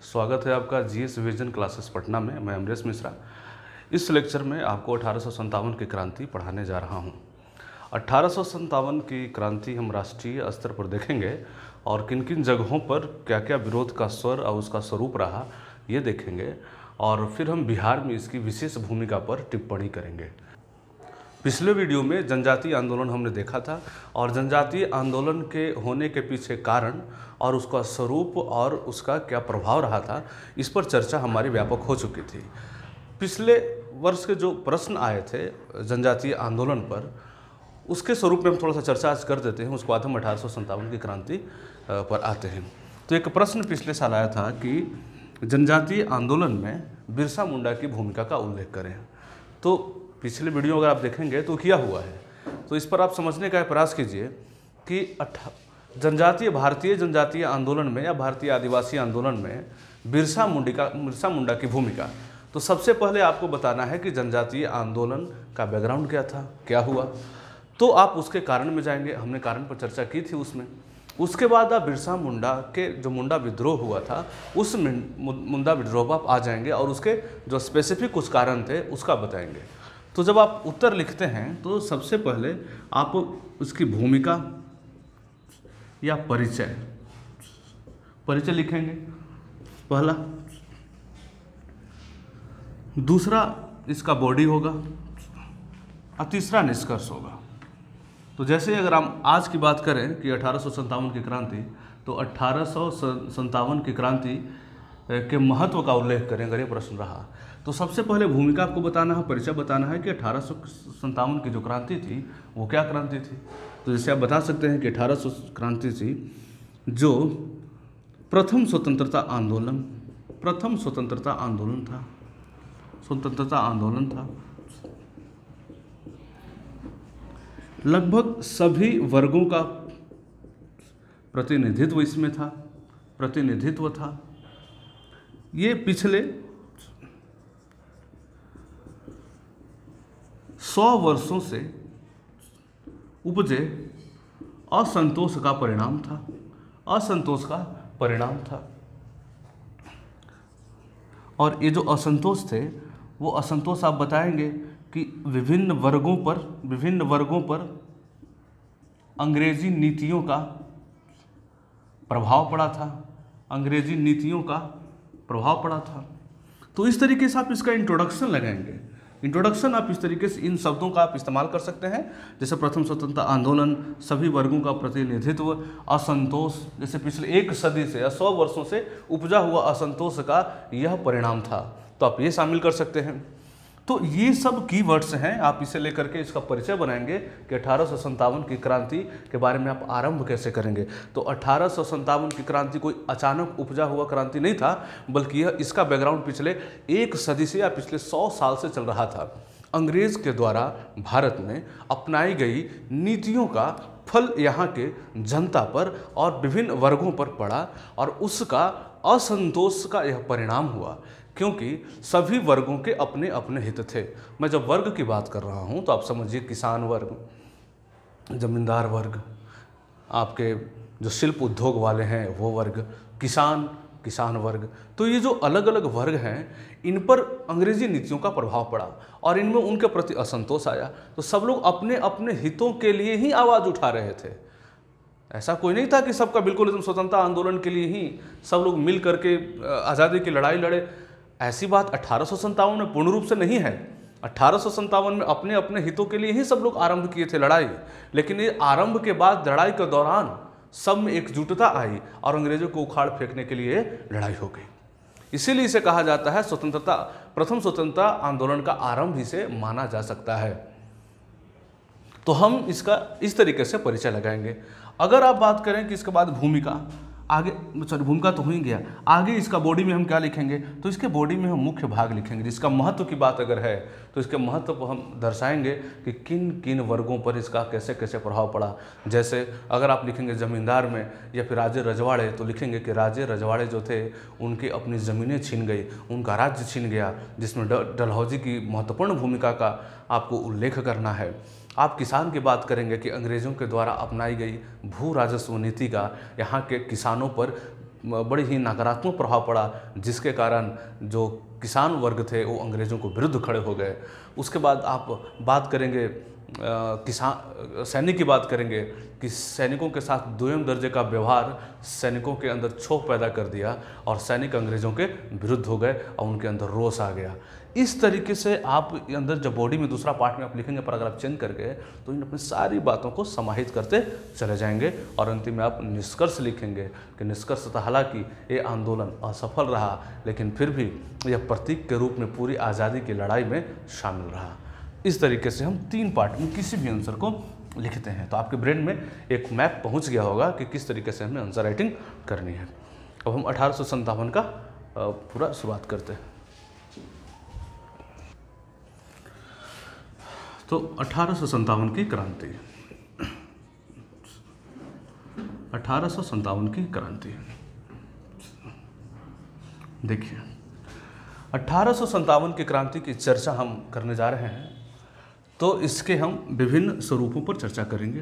स्वागत है आपका जीएस विजन क्लासेस पटना में। मैं अमरेश मिश्रा। इस लेक्चर में आपको 1857 की क्रांति पढ़ाने जा रहा हूं। 1857 की क्रांति हम राष्ट्रीय स्तर पर देखेंगे और किन किन जगहों पर क्या क्या विरोध का स्वर और उसका स्वरूप रहा ये देखेंगे, और फिर हम बिहार में इसकी विशेष भूमिका पर टिप्पणी करेंगे। पिछले वीडियो में जनजातीय आंदोलन हमने देखा था और जनजातीय आंदोलन के होने के पीछे कारण और उसका स्वरूप और उसका क्या प्रभाव रहा था, इस पर चर्चा हमारी व्यापक हो चुकी थी। पिछले वर्ष के जो प्रश्न आए थे जनजातीय आंदोलन पर, उसके स्वरूप में हम थोड़ा सा चर्चा आज कर देते हैं। उसके बाद हम 1857 की क्रांति पर आते हैं। तो एक प्रश्न पिछले साल आया था कि जनजातीय आंदोलन में बिरसा मुंडा की भूमिका का उल्लेख करें। तो पिछले वीडियो अगर आप देखेंगे तो किया हुआ है, तो इस पर आप समझने का प्रयास कीजिए कि भारतीय जनजातीय आंदोलन में या भारतीय आदिवासी आंदोलन में बिरसा मुंडा की भूमिका। तो सबसे पहले आपको बताना है कि जनजातीय आंदोलन का बैकग्राउंड क्या था, क्या हुआ, तो आप उसके कारण में जाएंगे। हमने कारण पर चर्चा की थी उसमें। उसके बाद आप बिरसा मुंडा के जो मुंडा विद्रोह हुआ था उस मुंडा विद्रोह पर आप आ जाएंगे और उसके जो स्पेसिफिक कुछ कारण थे उसका बताएंगे। तो जब आप उत्तर लिखते हैं तो सबसे पहले आप उसकी भूमिका या परिचय लिखेंगे पहला। दूसरा इसका बॉडी होगा और तीसरा निष्कर्ष होगा। तो जैसे अगर हम आज की बात करें कि 1857 की क्रांति, तो 1857 की क्रांति के महत्व का उल्लेख करें अगर ये प्रश्न रहा, तो सबसे पहले भूमिका आपको बताना है, परिचय बताना है कि 1857 की जो क्रांति थी वो क्या क्रांति थी। तो जैसे आप बता सकते हैं कि 1800 क्रांति थी जो प्रथम स्वतंत्रता आंदोलन था। लगभग सभी वर्गों का प्रतिनिधित्व था। ये पिछले 100 वर्षों से उपजे असंतोष का परिणाम था। और ये जो असंतोष थे वो असंतोष आप बताएंगे कि विभिन्न वर्गों पर अंग्रेजी नीतियों का प्रभाव पड़ा था। तो इस तरीके से आप इसका इंट्रोडक्शन लगाएंगे। इंट्रोडक्शन आप इस तरीके से इन शब्दों का आप इस्तेमाल कर सकते हैं, जैसे प्रथम स्वतंत्रता आंदोलन, सभी वर्गों का प्रतिनिधित्व, असंतोष, जैसे पिछले 1 सदी से या 100 वर्षों से उपजा हुआ असंतोष का यह परिणाम था। तो आप ये शामिल कर सकते हैं। तो ये सब कीवर्ड्स हैं, आप इसे लेकर के इसका परिचय बनाएंगे कि 1857 की क्रांति के बारे में आप आरंभ कैसे करेंगे। तो 1857 की क्रांति कोई अचानक उपजा हुआ क्रांति नहीं था, बल्कि यह इसका बैकग्राउंड पिछले 1 सदी से या पिछले 100 साल से चल रहा था। अंग्रेज के द्वारा भारत में अपनाई गई नीतियों का फल यहाँ के जनता पर और विभिन्न वर्गों पर पड़ा और उसका असंतोष का यह परिणाम हुआ, क्योंकि सभी वर्गों के अपने अपने हित थे। मैं जब वर्ग की बात कर रहा हूँ तो आप समझिए किसान वर्ग, जमींदार वर्ग, आपके जो शिल्प उद्योग वाले हैं वो वर्ग, किसान वर्ग। तो ये जो अलग अलग वर्ग हैं इन पर अंग्रेजी नीतियों का प्रभाव पड़ा और इनमें उनके प्रति असंतोष आया। तो सब लोग अपने अपने हितों के लिए ही आवाज़ उठा रहे थे। ऐसा कोई नहीं था कि सबका बिल्कुल एकदम स्वतंत्रता आंदोलन के लिए ही सब लोग मिल करके आज़ादी की लड़ाई लड़े। ऐसी बात 1857 में पूर्ण रूप से नहीं है। 1857 में अपने अपने हितों के लिए ही सब लोग आरंभ किए थे लड़ाई, लेकिन ये आरंभ के बाद लड़ाई के दौरान सब में एकजुटता आई और अंग्रेजों को उखाड़ फेंकने के लिए लड़ाई हो गई। इसीलिए इसे कहा जाता है प्रथम स्वतंत्रता आंदोलन का आरंभ इसे माना जा सकता है। तो हम इसका इस तरीके से परिचय लगाएंगे। अगर आप बात करें कि इसके बाद भूमिका तो हो ही गया, आगे इसका बॉडी में हम क्या लिखेंगे, तो इसके बॉडी में हम मुख्य भाग लिखेंगे। जिसका महत्व की बात अगर है तो इसके महत्व को हम दर्शाएंगे कि किन किन वर्गों पर इसका कैसे कैसे प्रभाव पड़ा। जैसे अगर आप लिखेंगे जमींदार में या फिर राजे रजवाड़े, तो लिखेंगे कि राजे रजवाड़े जो थे उनकी अपनी ज़मीनें छीन गई, उनका राज्य छीन गया, जिसमें डलहौजी की महत्वपूर्ण भूमिका का आपको उल्लेख करना है। आप किसान की बात करेंगे कि अंग्रेज़ों के द्वारा अपनाई गई भू राजस्व नीति का यहाँ के किसानों पर बड़ी ही नकारात्मक प्रभाव पड़ा, जिसके कारण जो किसान वर्ग थे वो अंग्रेज़ों को विरुद्ध खड़े हो गए। उसके बाद आप बात करेंगे किसान सैनिक की बात करेंगे कि सैनिकों के साथ द्विम दर्जे का व्यवहार सैनिकों के अंदर क्षोभ पैदा कर दिया और सैनिक अंग्रेज़ों के विरुद्ध हो गए और उनके अंदर रोष आ गया। इस तरीके से आप अंदर जब बॉडी में दूसरा पार्ट में आप लिखेंगे पैराग्राफ चेंज करके, तो इन अपनी सारी बातों को समाहित करते चले जाएंगे और अंतिम में आप निष्कर्ष लिखेंगे कि निष्कर्षतः हालांकि ये आंदोलन असफल रहा, लेकिन फिर भी यह प्रतीक के रूप में पूरी आज़ादी की लड़ाई में शामिल रहा। इस तरीके से हम 3 पार्ट में किसी भी आंसर को लिखते हैं, तो आपके ब्रेन में एक मैप पहुंच गया होगा कि किस तरीके से हमें आंसर राइटिंग करनी है। अब हम 1857 का पूरा शुरुआत करते हैं। तो 1857 की क्रांति, 1857 की क्रांति देखिए, 1857 की क्रांति की चर्चा हम करने जा रहे हैं, तो इसके हम विभिन्न स्वरूपों पर चर्चा करेंगे।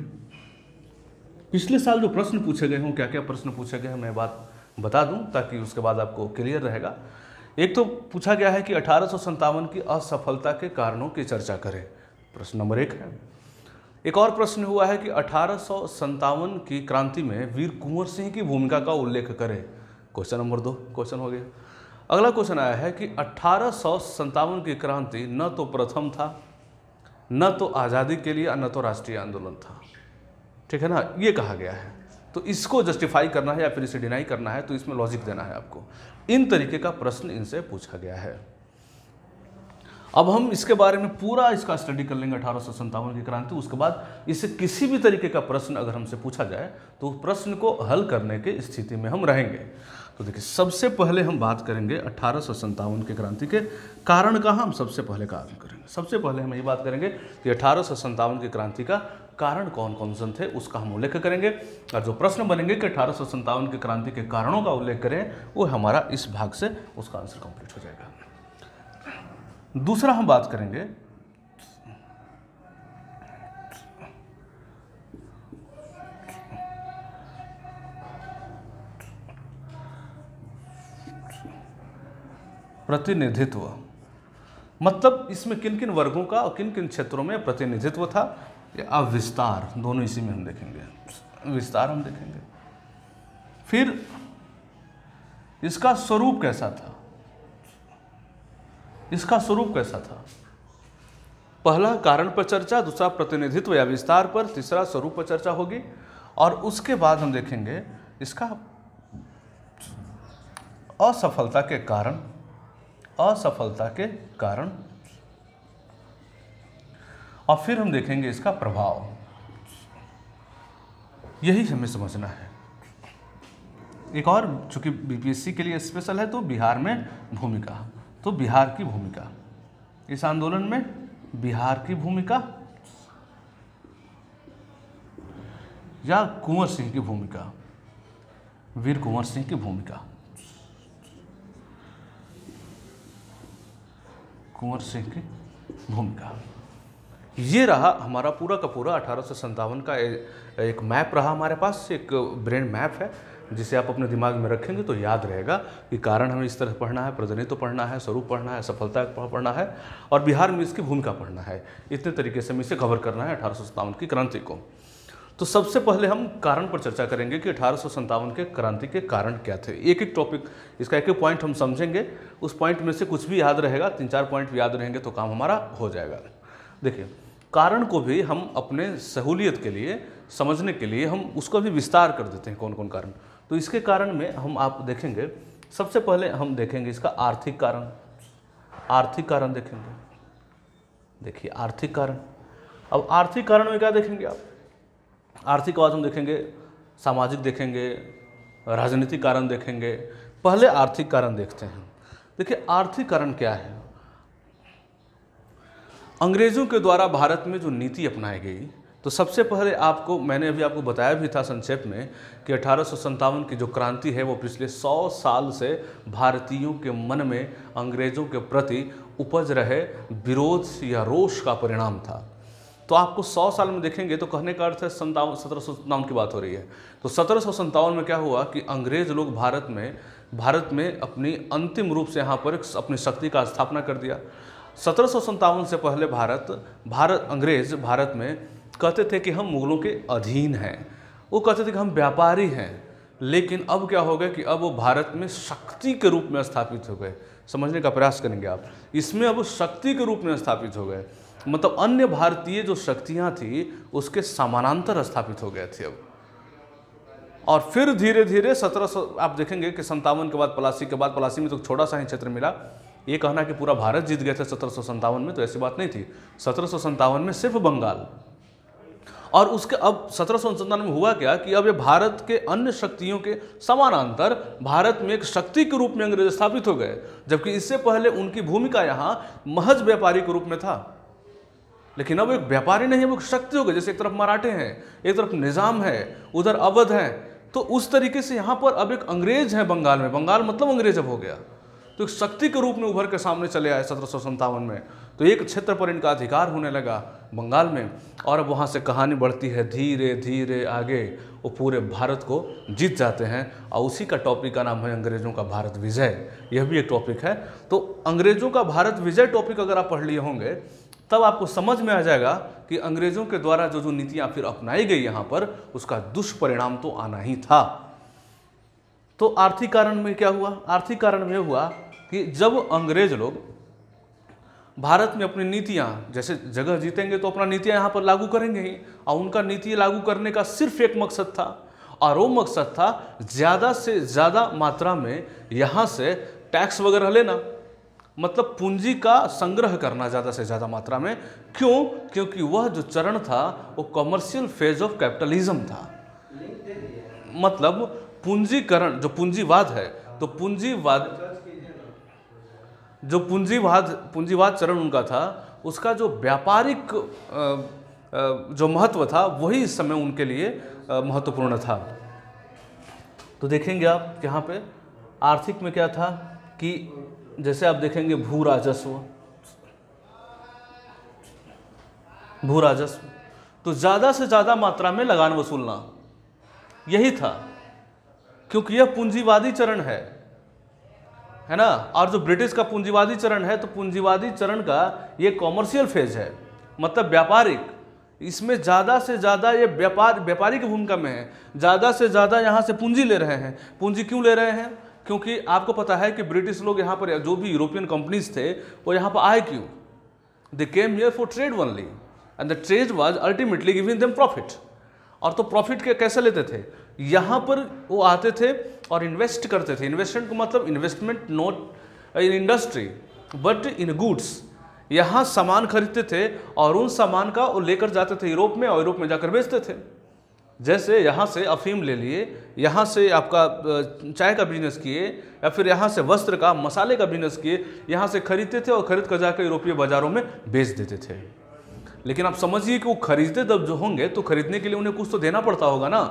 पिछले साल जो प्रश्न पूछे गए हों, क्या क्या प्रश्न पूछे गए हैं मैं बात बता दूं ताकि उसके बाद आपको क्लियर रहेगा। एक तो पूछा गया है कि 1857 की असफलता के कारणों की चर्चा करें, प्रश्न नंबर 1 है। एक और प्रश्न हुआ है कि 1857 की क्रांति में वीर कुंवर सिंह की भूमिका का उल्लेख करें, क्वेश्चन नंबर 2 क्वेश्चन हो गया। अगला क्वेश्चन आया है कि 1857 की क्रांति न तो प्रथम था, न तो आज़ादी के लिए, न तो राष्ट्रीय आंदोलन था, ठीक है ना, ये कहा गया है। तो इसको जस्टिफाई करना है या फिर इसे डिनाई करना है, तो इसमें लॉजिक देना है आपको। इन तरीके का प्रश्न इनसे पूछा गया है। अब हम इसके बारे में पूरा इसका स्टडी कर लेंगे 1857 की क्रांति। उसके बाद इससे किसी भी तरीके का प्रश्न अगर हमसे पूछा जाए तो प्रश्न को हल करने की स्थिति में हम रहेंगे। तो देखिए, सबसे पहले हम बात करेंगे 1857 की क्रांति के कारण का। हम सबसे पहले कारण करेंगे, सबसे पहले हम ये बात करेंगे कि 1857 की क्रांति का कारण कौन कौन से थे, उसका हम उल्लेख करेंगे। और जो प्रश्न बनेंगे कि 1857 की क्रांति के कारणों का उल्लेख करें, वो हमारा इस भाग से उसका आंसर कंप्लीट हो जाएगा। दूसरा हम बात करेंगे प्रतिनिधित्व, मतलब इसमें किन किन वर्गों का और किन किन क्षेत्रों में प्रतिनिधित्व था, या विस्तार, दोनों इसी में हम देखेंगे। विस्तार हम देखेंगे, फिर इसका स्वरूप कैसा था, इसका स्वरूप कैसा था। पहला कारण पर चर्चा, दूसरा प्रतिनिधित्व या विस्तार पर, तीसरा स्वरूप पर चर्चा होगी। और उसके बाद हम देखेंगे इसका असफलता के कारण, असफलता के कारण, और फिर हम देखेंगे इसका प्रभाव। यही हमें समझना है। एक और, चूंकि बीपीएससी के लिए स्पेशल है, तो बिहार में भूमिका, तो बिहार की भूमिका, इस आंदोलन में बिहार की भूमिका या कुंवर सिंह की भूमिका, वीर कुंवर सिंह की भूमिका, कुंवर सिंह की भूमिका। ये रहा हमारा पूरा का पूरा 1857 का एक मैप रहा हमारे पास, एक ब्रेन मैप है जिसे आप अपने दिमाग में रखेंगे तो याद रहेगा कि कारण हमें इस तरह पढ़ना है, प्रतिनिधित्व पढ़ना है, स्वरूप पढ़ना है, सफलता पढ़ना है और बिहार में इसकी भूमिका पढ़ना है। इतने तरीके से हमें इसे कवर करना है 1857 की क्रांति को। तो सबसे पहले हम कारण पर चर्चा करेंगे कि 1857 के क्रांति के कारण क्या थे। एक एक टॉपिक, इसका एक एक पॉइंट हम समझेंगे, उस पॉइंट में से कुछ भी याद रहेगा, 3-4 पॉइंट भी याद रहेंगे तो काम हमारा हो जाएगा। देखिए, कारण को भी हम अपने सहूलियत के लिए, समझने के लिए हम उसका भी विस्तार कर देते हैं, कौन कौन कारण। तो इसके कारण में हम आप देखेंगे, सबसे पहले हम देखेंगे इसका आर्थिक कारण, आर्थिक कारण देखेंगे। देखिए, आर्थिक कारण, अब आर्थिक कारण में क्या देखेंगे आप, आर्थिक बाद हम देखेंगे सामाजिक, देखेंगे राजनीतिक कारण, देखेंगे। पहले आर्थिक कारण देखते हैं। देखिए, आर्थिक कारण क्या है। अंग्रेजों के द्वारा भारत में जो नीति अपनाई गई, तो सबसे पहले आपको, मैंने अभी आपको बताया भी था संक्षेप में कि 1857 की जो क्रांति है वो पिछले 100 साल से भारतीयों के मन में अंग्रेज़ों के प्रति उपज रहे विरोध या रोष का परिणाम था। तो आपको 100 साल में देखेंगे तो कहने का अर्थ है 1757 की बात हो रही है। तो 1757 में क्या हुआ कि अंग्रेज लोग भारत में अपनी अंतिम रूप से यहाँ पर अपनी शक्ति का स्थापना कर दिया। 1757 से पहले अंग्रेज भारत में कहते थे कि हम मुगलों के अधीन हैं, वो कहते थे कि हम व्यापारी हैं। लेकिन अब क्या हो गया कि अब वो भारत में शक्ति के रूप में स्थापित हो गए। समझने का प्रयास करेंगे आप, इसमें अब शक्ति के रूप में स्थापित हो गए, मतलब अन्य भारतीय जो शक्तियाँ थी उसके समानांतर स्थापित हो गए थे अब। और फिर धीरे धीरे 1700 आप देखेंगे कि 57 के बाद प्लासी में तो छोटा सा ही क्षेत्र मिला। ये कहना कि पूरा भारत जीत गए थे 1757 में, तो ऐसी बात नहीं थी। 1757 में सिर्फ बंगाल, और उसके अब 1757 में हुआ क्या कि अब ये भारत के अन्य शक्तियों के समानांतर भारत में एक शक्ति के रूप में अंग्रेज स्थापित हो गए, जबकि इससे पहले उनकी भूमिका यहाँ महज व्यापारी के रूप में था। लेकिन अब एक व्यापारी नहीं है, वो शक्ति हो गई। जैसे एक तरफ मराठे हैं, एक तरफ निजाम है, उधर अवध है, तो उस तरीके से यहाँ पर अब एक अंग्रेज है बंगाल में। बंगाल मतलब अंग्रेज अब हो गया, तो एक शक्ति के रूप में उभर के सामने चले आए 1757 में। तो एक क्षेत्र पर इनका अधिकार होने लगा बंगाल में, और अब वहाँ से कहानी बढ़ती है धीरे धीरे आगे, वो पूरे भारत को जीत जाते हैं। और उसी का टॉपिक का नाम है अंग्रेज़ों का भारत विजय। यह भी एक टॉपिक है। तो अंग्रेज़ों का भारत विजय टॉपिक अगर आप पढ़ लिए होंगे तब आपको समझ में आ जाएगा कि अंग्रेज़ों के द्वारा जो नीतियाँ फिर अपनाई गई यहाँ पर, उसका दुष्परिणाम तो आना ही था। तो आर्थिक कारण में क्या हुआ? आर्थिक कारण में हुआ कि जब अंग्रेज लोग भारत में अपनी नीतियाँ, जैसे जगह जीतेंगे तो अपना नीतियाँ यहाँ पर लागू करेंगे ही, और उनका नीति लागू करने का सिर्फ एक मकसद था, और वो मकसद था ज़्यादा से ज़्यादा मात्रा में यहाँ से टैक्स वगैरह लेना, मतलब पूंजी का संग्रह करना ज़्यादा से ज़्यादा मात्रा में। क्यों? क्योंकि वह जो चरण था वो कमर्शियल फेज ऑफ कैपिटलिज्म था। मतलब पूंजीकरण, जो पूंजीवाद है, तो पूंजीवाद चरण उनका था, उसका जो व्यापारिक जो महत्व था वही इस समय उनके लिए महत्वपूर्ण था। तो देखेंगे आप यहाँ पे आर्थिक में क्या था कि जैसे आप देखेंगे भू राजस्व, तो ज़्यादा से ज़्यादा मात्रा में लगान वसूलना, यही था, क्योंकि यह पूंजीवादी चरण है ना। और जो ब्रिटिश का पूंजीवादी चरण है, तो पूंजीवादी चरण का ये कॉमर्शियल फेज है, मतलब व्यापारिक। इसमें ज़्यादा से ज़्यादा ये व्यापारी की भूमिका में है, ज़्यादा से ज़्यादा यहाँ से पूंजी ले रहे हैं। पूंजी क्यों ले रहे हैं? क्योंकि आपको पता है कि ब्रिटिश लोग यहाँ पर, जो भी यूरोपियन कंपनीज थे, वो यहाँ पर आए क्यों? They came here for trade only, and the trade was ultimately giving them profit. और तो प्रॉफिट के कैसे लेते थे? यहाँ पर वो आते थे और इन्वेस्ट करते थे। इन्वेस्टमेंट को मतलब investment not in industry but in goods. यहाँ सामान खरीदते थे और उन सामान का वो लेकर जाते थे यूरोप में, और यूरोप में जाकर बेचते थे। जैसे यहाँ से अफीम ले लिए, यहाँ से आपका चाय का बिजनेस किए, या फिर यहाँ से वस्त्र का, मसाले का बिजनेस किए, यहाँ से खरीदते थे और खरीद कर जाकर यूरोपीय बाज़ारों में बेच देते थे। लेकिन आप समझिए कि वो खरीदते तब जो होंगे, तो खरीदने के लिए उन्हें कुछ तो देना पड़ता होगा ना।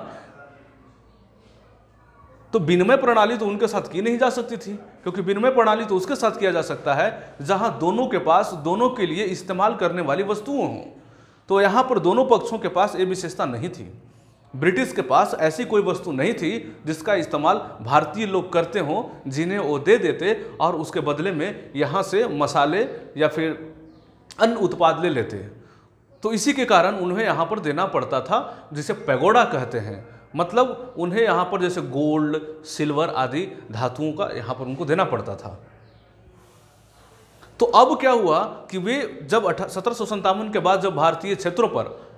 तो विनिमय प्रणाली तो उनके साथ की नहीं जा सकती थी, क्योंकि विनिमय प्रणाली तो उसके साथ किया जा सकता है जहां दोनों के पास दोनों के लिए इस्तेमाल करने वाली वस्तुएं हों। तो यहाँ पर दोनों पक्षों के पास ये विशेषता नहीं थी। ब्रिटिश के पास ऐसी कोई वस्तु नहीं थी जिसका इस्तेमाल भारतीय लोग करते हों, जिन्हें वो दे देते और उसके बदले में यहाँ से मसाले या फिर अन्य उत्पाद ले लेते। तो इसी के कारण उन्हें यहाँ पर देना पड़ता था, जिसे पैगोडा कहते हैं। मतलब उन्हें यहाँ पर जैसे गोल्ड, सिल्वर आदि धातुओं का यहाँ पर उनको देना पड़ता था। तो अब क्या हुआ कि वे जब 1757 के बाद जब भारतीय क्षेत्रों पर,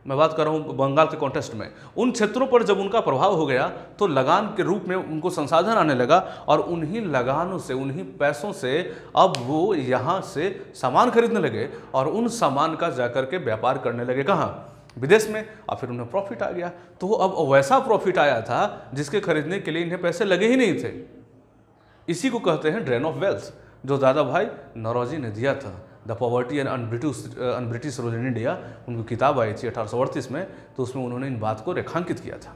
मैं बात कर रहा हूँ बंगाल के कॉन्टेक्स्ट में, उन क्षेत्रों पर जब उनका प्रभाव हो गया, तो लगान के रूप में उनको संसाधन आने लगा, और उन्हीं लगानों से, उन्हीं पैसों से अब वो यहाँ से सामान खरीदने लगे, और उन सामान का जाकर के व्यापार करने लगे। कहाँ? विदेश में। और फिर उन्हें प्रॉफिट आ गया। तो अब वैसा प्रॉफिट आया था जिसके खरीदने के लिए इन्हें पैसे लगे ही नहीं थे। इसी को कहते हैं ड्रेन ऑफ वेल्थ, जो दादा भाई नौरोजी ने दिया था। The poverty and un-British rule in India, उनकी किताब आई थी 1838 में, तो उसमें उन्होंने इन बात को रेखांकित किया था।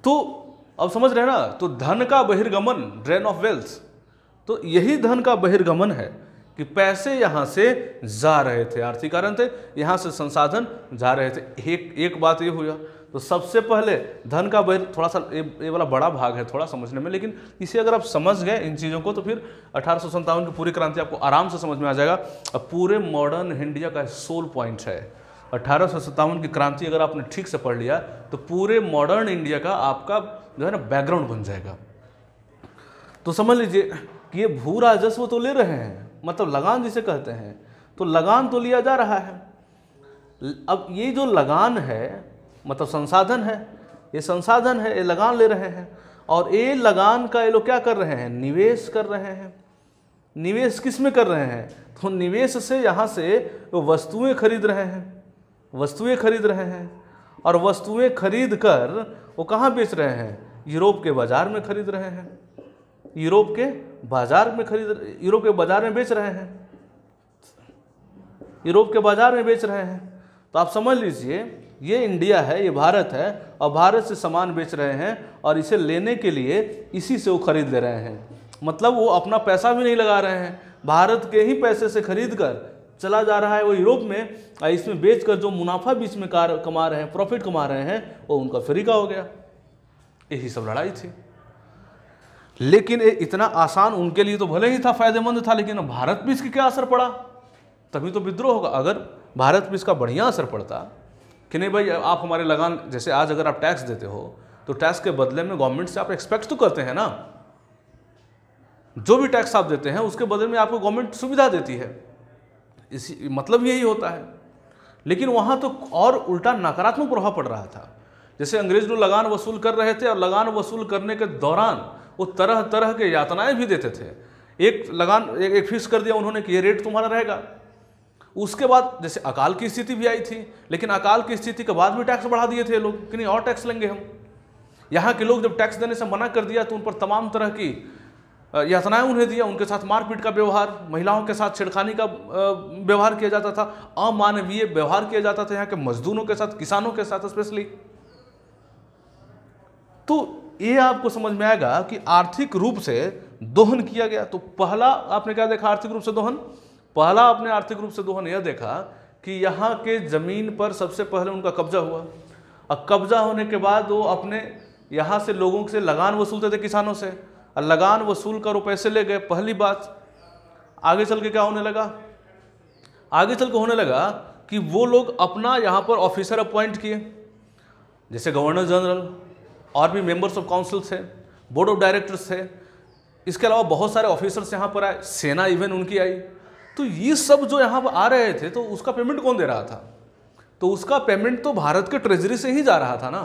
तो अब समझ रहे हैं ना, तो धन का बहिर्गमन, ड्रेन ऑफ वेल्थ, तो यही धन का बहिर्गमन है कि पैसे यहाँ से जा रहे थे, आर्थिक कारण थे, यहाँ से संसाधन जा रहे थे। एक बात ये हुआ। तो सबसे पहले धन का थोड़ा सा ये वाला बड़ा भाग है थोड़ा समझने में, लेकिन इसे अगर आप समझ गए इन चीज़ों को तो फिर 1857 की पूरी क्रांति आपको आराम से समझ में आ जाएगा। अब पूरे मॉडर्न इंडिया का सोल पॉइंट है 1857 की क्रांति। अगर आपने ठीक से पढ़ लिया तो पूरे मॉडर्न इंडिया का आपका जो है ना बैकग्राउंड बन जाएगा। तो समझ लीजिए कि ये भू राजस्व तो ले रहे हैं, मतलब लगान जिसे कहते हैं, तो लगान तो लिया जा रहा है। अब ये जो लगान है मतलब संसाधन है, ये संसाधन है, ये लगान ले रहे हैं, और ये लगान का ये लोग क्या कर रहे हैं, निवेश कर रहे हैं। निवेश किस में कर रहे हैं, तो निवेश से यहाँ से वो वस्तुएं खरीद रहे हैं, वस्तुएं खरीद रहे हैं, और वस्तुएं खरीद कर वो कहाँ बेच रहे हैं, यूरोप के बाजार में खरीद रहे हैं, यूरोप के बाजार में यूरोप के बाजार में बेच रहे हैं, यूरोप के बाजार में बेच रहे हैं। तो आप समझ लीजिए ये इंडिया है, ये भारत है, और भारत से सामान बेच रहे हैं, और इसे लेने के लिए इसी से वो खरीद ले रहे हैं। मतलब वो अपना पैसा भी नहीं लगा रहे हैं, भारत के ही पैसे से खरीद कर चला जा रहा है वो यूरोप में, और इसमें बेचकर जो मुनाफा बीच में कमा रहे हैं, प्रॉफिट कमा रहे हैं, वो उनका फ्री का हो गया। यही सब लड़ाई थी। लेकिन इतना आसान उनके लिए तो भले ही था, फायदेमंद था, लेकिन भारत पे इसकी क्या असर पड़ा, तभी तो विद्रोह होगा। अगर भारत पे इसका बढ़िया असर पड़ता कि नहीं भाई आप हमारे लगान, जैसे आज अगर आप टैक्स देते हो तो टैक्स के बदले में गवर्नमेंट से आप एक्सपेक्ट तो करते हैं ना, जो भी टैक्स आप देते हैं उसके बदले में आपको गवर्नमेंट सुविधा देती है, इसी मतलब यही होता है। लेकिन वहाँ तो और उल्टा नकारात्मक प्रभाव पड़ रहा था। जैसे अंग्रेज लोग लगान वसूल कर रहे थे, और लगान वसूल करने के दौरान वो तरह तरह के यातनाएं भी देते थे। एक फिक्स कर दिया उन्होंने कि ये रेट तुम्हारा रहेगा। उसके बाद जैसे अकाल की स्थिति भी आई थी, लेकिन अकाल की स्थिति के बाद भी टैक्स बढ़ा दिए थे लोग कि नहीं और टैक्स लेंगे हम। यहाँ के लोग जब टैक्स देने से मना कर दिया तो उन पर तमाम तरह की यातनाएं उन्हें दिया, उनके साथ मारपीट का व्यवहार, महिलाओं के साथ छेड़खानी का व्यवहार किया जाता था, अमानवीय व्यवहार किया जाता था यहाँ के मजदूरों के साथ, किसानों के साथ स्पेशली। तो ये आपको समझ में आएगा कि आर्थिक रूप से दोहन किया गया। तो पहला आपने क्या देखा आर्थिक रूप से दोहन, पहला आपने आर्थिक रूप से दोहन यह देखा कि यहाँ के ज़मीन पर सबसे पहले उनका कब्जा हुआ, और कब्जा होने के बाद वो अपने यहाँ से लोगों से लगान वसूलते थे, किसानों से, और लगान वसूल कर वो पैसे ले गए। पहली बात, आगे चल के क्या होने लगा, आगे चल के होने लगा कि वो लोग अपना यहाँ पर ऑफिसर अपॉइंट किए, जैसे गवर्नर जनरल, और भी मेंबर्स ऑफ काउंसिल थे, बोर्ड ऑफ डायरेक्टर्स थे, इसके अलावा बहुत सारे ऑफिसर्स यहाँ पर आए, सेना इवन उनकी आई। तो ये सब जो यहाँ पर आ रहे थे तो उसका पेमेंट कौन दे रहा था, तो उसका पेमेंट तो भारत के ट्रेजरी से ही जा रहा था ना,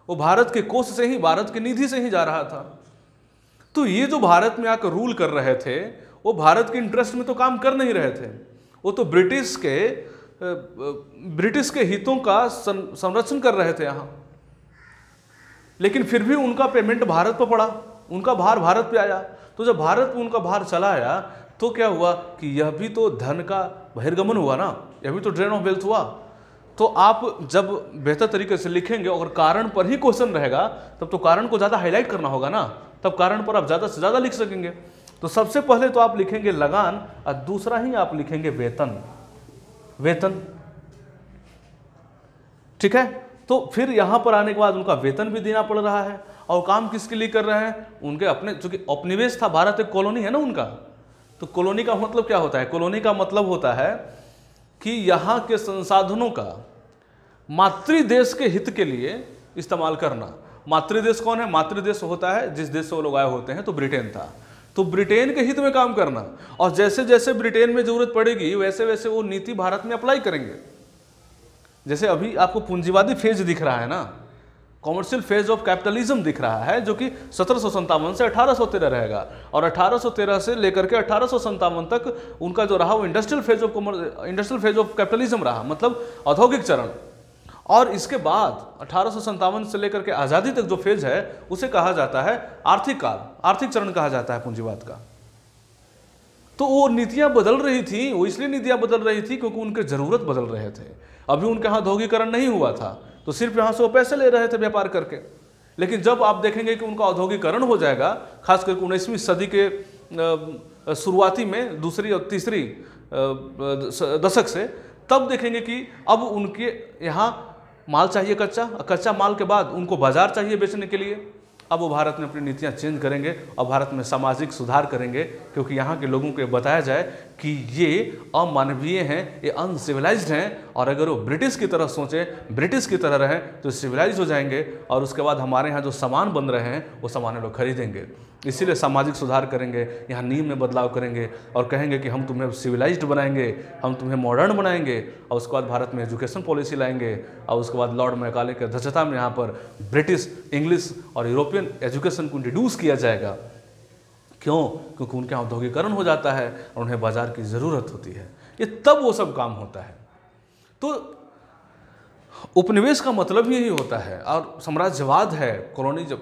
वो भारत के कोष से ही, भारत की निधि से ही जा रहा था। तो ये जो भारत में आकर रूल कर रहे थे वो भारत के इंटरेस्ट में तो काम कर नहीं रहे थे, वो तो ब्रिटिश के हितों का संरक्षण कर रहे थे यहाँ। लेकिन फिर भी उनका पेमेंट भारत पर पड़ा, उनका भार भारत पे आया। तो जब भारत पे उनका भार चला आया तो क्या हुआ कि यह भी तो धन का बहिर्गमन हुआ ना, यह भी तो ड्रेन ऑफ वेल्थ हुआ। तो आप जब बेहतर तरीके से लिखेंगे, अगर कारण पर ही क्वेश्चन रहेगा तब तो कारण को ज़्यादा हाईलाइट करना होगा ना, तब कारण पर आप ज़्यादा से ज़्यादा लिख सकेंगे। तो सबसे पहले तो आप लिखेंगे लगान, और दूसरा ही आप लिखेंगे वेतन, वेतन, ठीक है। तो फिर यहाँ पर आने के बाद उनका वेतन भी देना पड़ रहा है, और काम किसके लिए कर रहे हैं, उनके अपने, चूंकि उपनिवेश था, भारत एक कॉलोनी है ना उनका। तो कॉलोनी का मतलब क्या होता है, कॉलोनी का मतलब होता है कि यहाँ के संसाधनों का मातृदेश के हित के लिए इस्तेमाल करना। मातृदेश कौन है, मातृदेश होता है जिस देश से वो लोग आए होते हैं, तो ब्रिटेन था। तो ब्रिटेन के हित में काम करना, और जैसे जैसे ब्रिटेन में जरूरत पड़ेगी वैसे वैसे वो नीति भारत में अप्लाई करेंगे। जैसे अभी आपको पूंजीवादी फेज दिख रहा है ना, कॉमर्शियल फेज ऑफ कैपिटलिज्म दिख रहा है, जो कि 1757 से 1813 रहेगा, और 1813 से लेकर के 1857 तक उनका जो रहा वो इंडस्ट्रियल फेज ऑफ कैपिटलिज्म रहा, मतलब औद्योगिक चरण। और इसके बाद 1857 से लेकर के आज़ादी तक जो फेज है उसे कहा जाता है आर्थिक काल, आर्थिक चरण कहा जाता है पूंजीवाद का। तो वो नीतियां बदल रही थी, वो इसलिए नीतियां बदल रही थी क्योंकि उनके जरूरत बदल रहे थे। अभी उनके यहाँ औद्योगिकरण नहीं हुआ था, तो सिर्फ यहाँ से वो पैसे ले रहे थे व्यापार करके। लेकिन जब आप देखेंगे कि उनका औद्योगिकरण हो जाएगा, खास करके 19वीं सदी के शुरुआती में दूसरी और तीसरी दशक से, तब देखेंगे कि अब उनके यहाँ माल चाहिए कच्चा, कच्चा माल के बाद उनको बाजार चाहिए बेचने के लिए। अब वो भारत में अपनी नीतियाँ चेंज करेंगे और भारत में सामाजिक सुधार करेंगे, क्योंकि यहाँ के लोगों को बताया जाए कि ये अमानवीय हैं, ये अनसिविलाइज्ड हैं, और अगर वो ब्रिटिश की तरह सोचें, ब्रिटिश की तरह रहें तो सिविलाइज हो जाएंगे, और उसके बाद हमारे यहाँ जो सामान बन रहे हैं वो सामान लोग खरीदेंगे। इसीलिए सामाजिक सुधार करेंगे, यहाँ नींव में बदलाव करेंगे और कहेंगे कि हम तुम्हें सिविलाइज्ड बनाएंगे, हम तुम्हें मॉडर्न बनाएंगे, और उसके बाद भारत में एजुकेशन पॉलिसी लाएंगे, और उसके बाद लॉर्ड मैकाले की अध्यक्षता में यहाँ पर ब्रिटिश, इंग्लिश और यूरोपियन एजुकेशन को इंट्रोड्यूस किया जाएगा। क्यों? क्योंकि उनके यहाँ औद्योगिकरण हो जाता है और उन्हें बाजार की ज़रूरत होती है। ये तब वो सब काम होता है। तो उपनिवेश का मतलब ही यही होता है, और साम्राज्यवाद है, कॉलोनिज्म,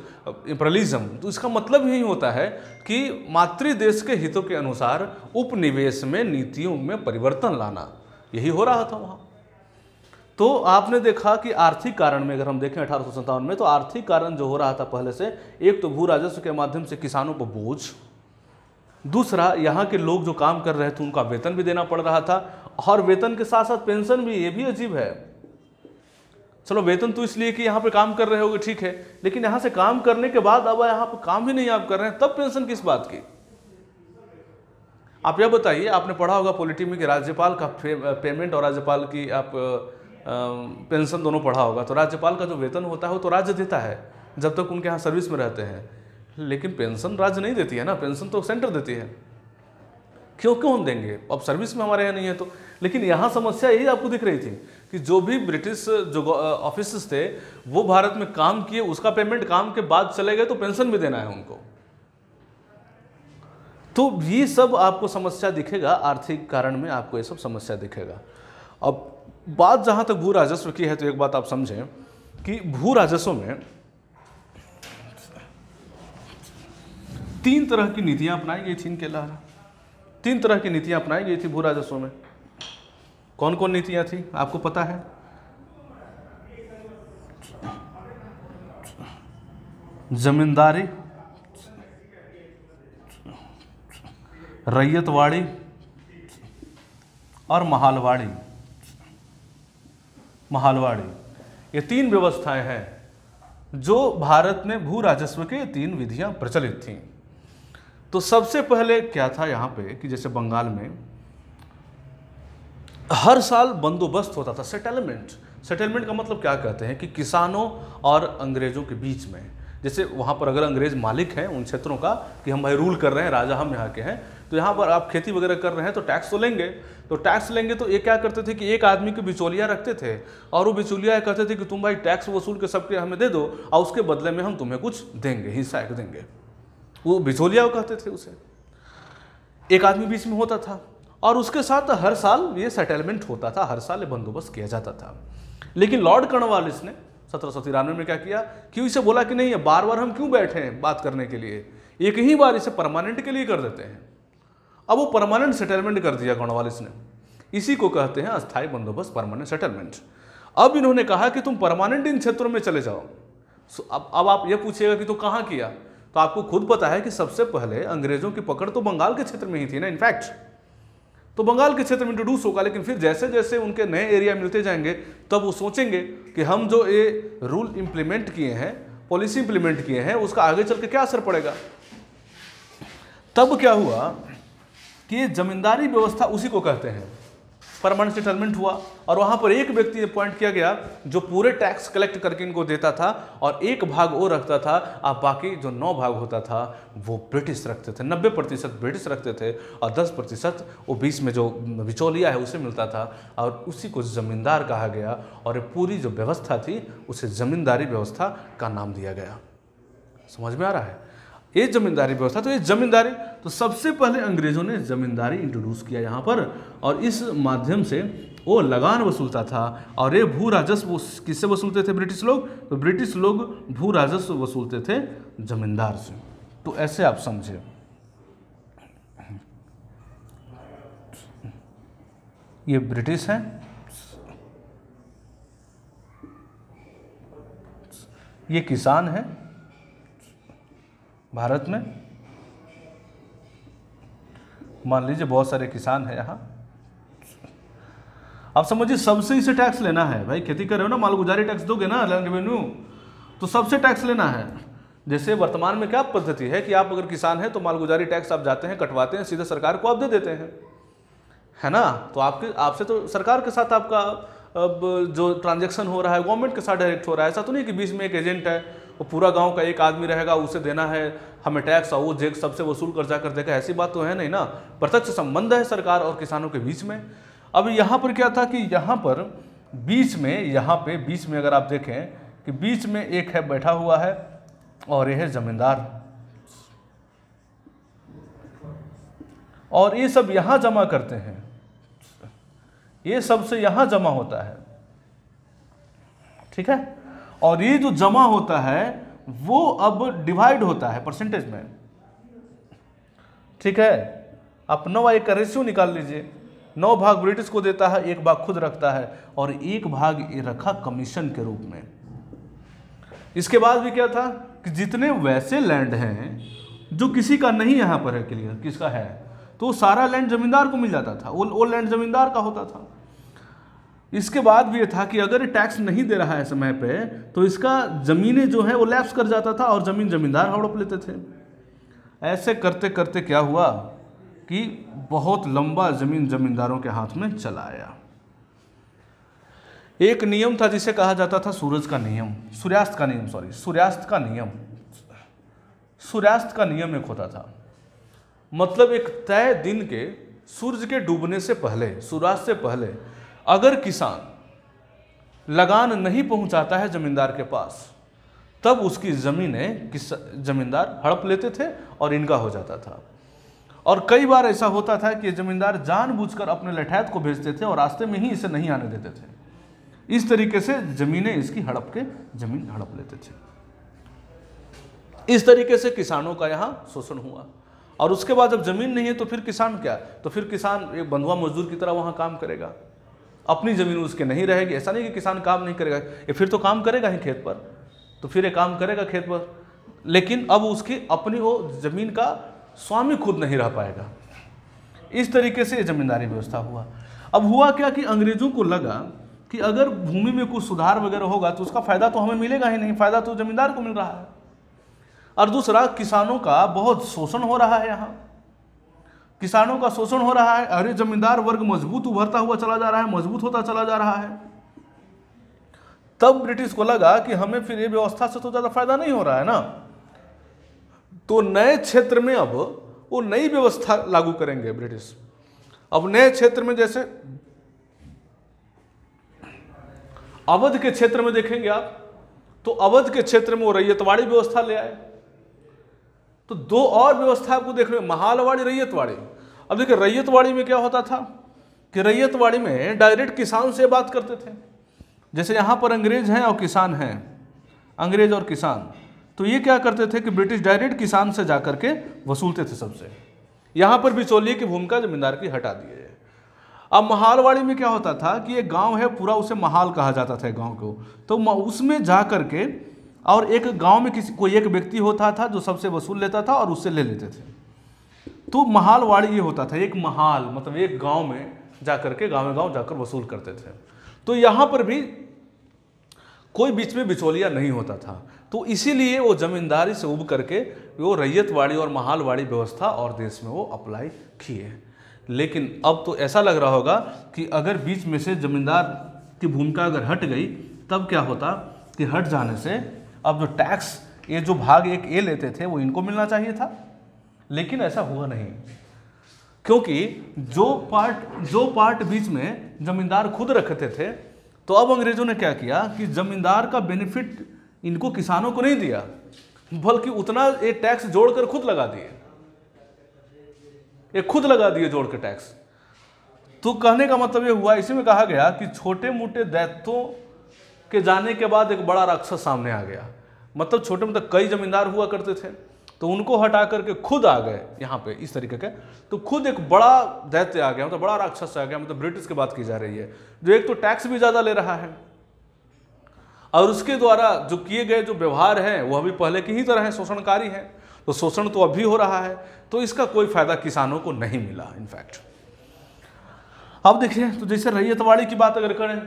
इम्पीरियलिज्म, तो इसका मतलब यही होता है कि मातृ देश के हितों के अनुसार उपनिवेश में नीतियों में परिवर्तन लाना। यही हो रहा था वहाँ। तो आपने देखा कि आर्थिक कारण में, अगर हम देखें 1857 में, तो आर्थिक कारण जो हो रहा था पहले से, एक तो भू राजस्व के माध्यम से किसानों पर बोझ, दूसरा यहाँ के लोग जो काम कर रहे थे उनका वेतन भी देना पड़ रहा था, और वेतन के साथ साथ पेंशन भी। ये भी अजीब है। चलो वेतन तो इसलिए कि यहाँ पे काम कर रहे होगे, ठीक है, लेकिन यहाँ से काम करने के बाद अब यहाँ पे काम भी नहीं आप कर रहे हैं, तब पेंशन किस बात की? आप यह बताइए, आपने पढ़ा होगा पॉलिटी में कि राज्यपाल का पेमेंट और राज्यपाल की आप पेंशन दोनों पढ़ा होगा। तो राज्यपाल का जो वेतन होता है वो तो राज्य देता है जब तक उनके यहाँ सर्विस में रहते हैं, लेकिन पेंशन राज्य नहीं देती है ना, पेंशन तो सेंटर देती है। क्यों हम देंगे? अब सर्विस में हमारे यहाँ नहीं है तो। लेकिन यहाँ समस्या यही आपको दिख रही थी कि जो भी ब्रिटिश जो ऑफिसर्स थे वो भारत में काम किए, उसका पेमेंट काम के बाद चले गए, तो पेंशन भी देना है उनको। तो ये सब आपको समस्या दिखेगा, आर्थिक कारण में आपको ये सब समस्या दिखेगा। अब बात जहाँ तक भू राजस्व की है, तो एक बात आप समझें कि भू राजस्व में 3 तरह की नीतियाँ अपनाई गई थी इनके अलावा। 3 तरह की नीतियाँ अपनाई गई थी भू राजस्व में। कौन कौन नीतियाँ थी आपको पता है? जमींदारी, रैयतवाड़ी और महालवाड़ी। ये 3 व्यवस्थाएं हैं जो भारत में भू राजस्व के 3 विधियां प्रचलित थीं। तो सबसे पहले क्या था यहाँ पे कि जैसे बंगाल में हर साल बंदोबस्त होता था, सेटलमेंट। सेटलमेंट का मतलब क्या कहते हैं कि किसानों और अंग्रेजों के बीच में, जैसे वहाँ पर अगर अंग्रेज मालिक हैं उन क्षेत्रों का कि हम भाई रूल कर रहे हैं, राजा हम यहाँ के हैं, तो यहाँ पर आप खेती वगैरह कर रहे हैं तो टैक्स तो लेंगे। तो टैक्स लेंगे तो ये क्या करते थे कि एक आदमी को बिचौलिया रखते थे, और वो बिचौलिया कहते थे कि तुम भाई टैक्स वसूल के सबके हमें दे दो और उसके बदले में हम तुम्हें कुछ देंगे, हिस्सा एक देंगे। वो बिचौलिया कहते थे उसे। एक आदमी बीच में होता था और उसके साथ हर साल ये सेटलमेंट होता था, हर साल ये बंदोबस्त किया जाता था। लेकिन लॉर्ड कॉर्नवालिस ने 1793 में क्या किया कि इसे बोला कि नहीं, बार बार हम क्यों बैठे हैं बात करने के लिए, एक ही बार इसे परमानेंट के लिए कर देते हैं। अब वो परमानेंट सेटलमेंट कर दिया कॉर्नवालिस ने। इसी को कहते हैं अस्थायी बंदोबस्त, परमानेंट सेटलमेंट। अब इन्होंने कहा कि तुम परमानेंट इन क्षेत्रों में चले जाओ। अब आप ये पूछिएगा कि तो कहाँ किया, तो आपको खुद पता है कि सबसे पहले अंग्रेजों की पकड़ तो बंगाल के क्षेत्र में ही थी ना, इनफैक्ट तो बंगाल के क्षेत्र में इंट्रोड्यूस होगा। लेकिन फिर जैसे जैसे उनके नए एरिया मिलते जाएंगे तब वो सोचेंगे कि हम जो ये रूल इंप्लीमेंट किए हैं, पॉलिसी इंप्लीमेंट किए हैं, उसका आगे चल के क्या असर पड़ेगा। तब क्या हुआ कि ये जमींदारी व्यवस्था, उसी को कहते हैं परमानेंट सेटलमेंट हुआ, और वहाँ पर एक व्यक्ति अपॉइंट किया गया जो पूरे टैक्स कलेक्ट करके इनको देता था, और 1 भाग वो रखता था, और बाकी जो 9 भाग होता था वो ब्रिटिश रखते थे। 90% ब्रिटिश रखते थे और 10% वो बीच में जो बिचौलिया है उसे मिलता था, और उसी को जमींदार कहा गया। और ये पूरी जो व्यवस्था थी उसे जमींदारी व्यवस्था का नाम दिया गया। समझ में आ रहा है? ये जमींदारी व्यवस्था, तो ये जमींदारी, तो सबसे पहले अंग्रेजों ने जमींदारी इंट्रोड्यूस किया यहाँ पर, और इस माध्यम से वो लगान वसूलता था। और ये भू राजस्व किससे वसूलते थे ब्रिटिश लोग? तो ब्रिटिश लोग भू राजस्व वसूलते थे जमींदार से। तो ऐसे आप समझे, ये ब्रिटिश हैं, ये किसान हैं भारत में, मान लीजिए बहुत सारे किसान हैं यहाँ, आप समझिए सबसे इसे टैक्स लेना है भाई, खेती कर रहे हो ना, मालगुजारी टैक्स दोगे ना, लैंड रेवेन्यू, तो सबसे टैक्स लेना है। जैसे वर्तमान में क्या पद्धति है कि आप अगर किसान हैं तो मालगुजारी टैक्स आप जाते हैं कटवाते हैं, सीधे सरकार को आप दे देते हैं, है ना। तो आपसे तो सरकार के साथ आपका अब जो ट्रांजैक्शन हो रहा है गवर्नमेंट के साथ डायरेक्ट हो रहा है। ऐसा तो नहीं कि बीच में एक एजेंट है, वो पूरा गांव का एक आदमी रहेगा, उसे देना है हमें टैक्स और वो जेक सबसे वसूल कर जा कर देगा, ऐसी बात तो है नहीं ना। प्रत्यक्ष संबंध है सरकार और किसानों के बीच में। अब यहाँ पर क्या था कि यहाँ पर बीच में, यहाँ पे बीच में अगर आप देखें कि बीच में एक है बैठा हुआ है और ये है जमींदार, और ये सब यहाँ जमा करते हैं, ये सबसे यहाँ जमा होता है, ठीक है। और ये जो जमा होता है वो अब डिवाइड होता है परसेंटेज में, ठीक है। आप 9:1 का रेशियो निकाल लीजिए, 9 भाग ब्रिटिश को देता है, 1 भाग खुद रखता है और 1 भाग ये रखा कमीशन के रूप में। इसके बाद भी क्या था कि जितने वैसे लैंड हैं जो किसी का नहीं यहाँ पर है, क्लियर किसका है, तो सारा लैंड जमींदार को मिल जाता था, वो लैंड जमींदार का होता था। इसके बाद भी ये था कि अगर टैक्स नहीं दे रहा है समय पे तो इसका ज़मीनें जो है वो लैप्स कर जाता था और ज़मीन जमींदार हड़प लेते थे। ऐसे करते करते क्या हुआ कि बहुत लंबा ज़मीन जमींदारों के हाथ में चला आया। एक नियम था जिसे कहा जाता था सूरज का नियम, सूर्यास्त का नियम, सॉरी सूर्यास्त का नियम। सूर्यास्त का नियम एक होता था, मतलब एक तय दिन के सूरज के डूबने से पहले, सूर्यास्त से पहले अगर किसान लगान नहीं पहुंचाता है जमींदार के पास, तब उसकी ज़मीनें जमींदार हड़प लेते थे और इनका हो जाता था। और कई बार ऐसा होता था कि जमींदार जानबूझकर अपने लठैत को भेजते थे और रास्ते में ही इसे नहीं आने देते थे। इस तरीके से ज़मीनें इसकी हड़प के ज़मीन हड़प लेते थे। इस तरीके से किसानों का यहाँ शोषण हुआ। और उसके बाद जब ज़मीन नहीं है तो फिर किसान क्या, तो फिर किसान एक बंधुआ मजदूर की तरह वहाँ काम करेगा, अपनी ज़मीन उसके नहीं रहेगी। ऐसा नहीं कि किसान काम नहीं करेगा, ये फिर तो काम करेगा ही खेत पर, तो फिर ये काम करेगा खेत पर, लेकिन अब उसकी अपनी वो ज़मीन का स्वामी खुद नहीं रह पाएगा। इस तरीके से ये जमींदारी व्यवस्था हुआ। अब हुआ क्या कि अंग्रेज़ों को लगा कि अगर भूमि में कुछ सुधार वगैरह होगा तो उसका फ़ायदा तो हमें मिलेगा ही नहीं, फ़ायदा तो जमींदार को मिल रहा है। और दूसरा, किसानों का बहुत शोषण हो रहा है, यहाँ किसानों का शोषण हो रहा है। अरे जमींदार वर्ग मजबूत उभरता हुआ चला जा रहा है, मजबूत होता चला जा रहा है। तब ब्रिटिश को लगा कि हमें फिर ये व्यवस्था से तो ज़्यादा फायदा नहीं हो रहा है ना, तो नए क्षेत्र में अब वो नई व्यवस्था लागू करेंगे ब्रिटिश। अब नए क्षेत्र में जैसे अवध के क्षेत्र में देखेंगे आप, तो अवध के क्षेत्र में वो रैयतवाड़ी व्यवस्था ले आए। तो 2 और व्यवस्था आपको देखने में, महालवाड़ी, रैयतवाड़ी। अब देखिए रैयतवाड़ी में क्या होता था कि रैयतवाड़ी में डायरेक्ट किसान से बात करते थे। जैसे यहाँ पर अंग्रेज हैं और किसान हैं, अंग्रेज और किसान, तो ये क्या करते थे कि ब्रिटिश डायरेक्ट किसान से जाकर के वसूलते थे सबसे। यहाँ पर बिचौलिए की भूमिका जमींदार की हटा दी है। अब महालवाड़ी में क्या होता था कि एक गांव है पूरा, उसे महाल कहा जाता था गांव को, तो उसमें जा करके और एक गांव में कोई एक व्यक्ति होता था जो सबसे वसूल लेता था और उससे ले लेते थे। तो महालवाड़ी ये होता था, एक महाल मतलब एक गांव में जा करके गाँव जाकर वसूल करते थे। तो यहाँ पर भी कोई बीच में बिचौलिया नहीं होता था। तो इसीलिए वो जमींदारी से उब करके वो रैयतवाड़ी और महालवाड़ी व्यवस्था और देश में वो अप्लाई किए। लेकिन अब तो ऐसा लग रहा होगा कि अगर बीच में से जमींदार की भूमिका अगर हट गई तब क्या होता कि हट जाने से अब जो टैक्स, ये जो भाग एक ये लेते थे वो इनको मिलना चाहिए था, लेकिन ऐसा हुआ नहीं, क्योंकि जो पार्ट बीच में जमींदार खुद रखते थे, तो अब अंग्रेजों ने क्या किया कि जमींदार का बेनिफिट इनको किसानों को नहीं दिया, बल्कि उतना ये टैक्स जोड़कर खुद लगा दिए, ये खुद लगा दिए जोड़ के टैक्स। तो कहने का मतलब ये हुआ, इसी में कहा गया कि छोटे मोटे दैत्यों के जाने के बाद एक बड़ा राक्षस सामने आ गया। मतलब छोटे मोटे कई जमींदार हुआ करते थे, तो उनको हटा करके खुद आ गए यहाँ पे इस तरीके के, तो खुद एक बड़ा दैत्य आ गया, मतलब बड़ा राक्षस आ गया। मतलब ब्रिटिश की बात की जा रही है, जो एक तो टैक्स भी ज़्यादा ले रहा है और उसके द्वारा जो किए गए जो व्यवहार हैं वह भी पहले की ही तरह है, शोषणकारी हैं। तो शोषण तो अभी हो रहा है, तो इसका कोई फायदा किसानों को नहीं मिला इनफैक्ट। अब देखिए, तो जैसे रैयतवाड़ी की बात अगर करें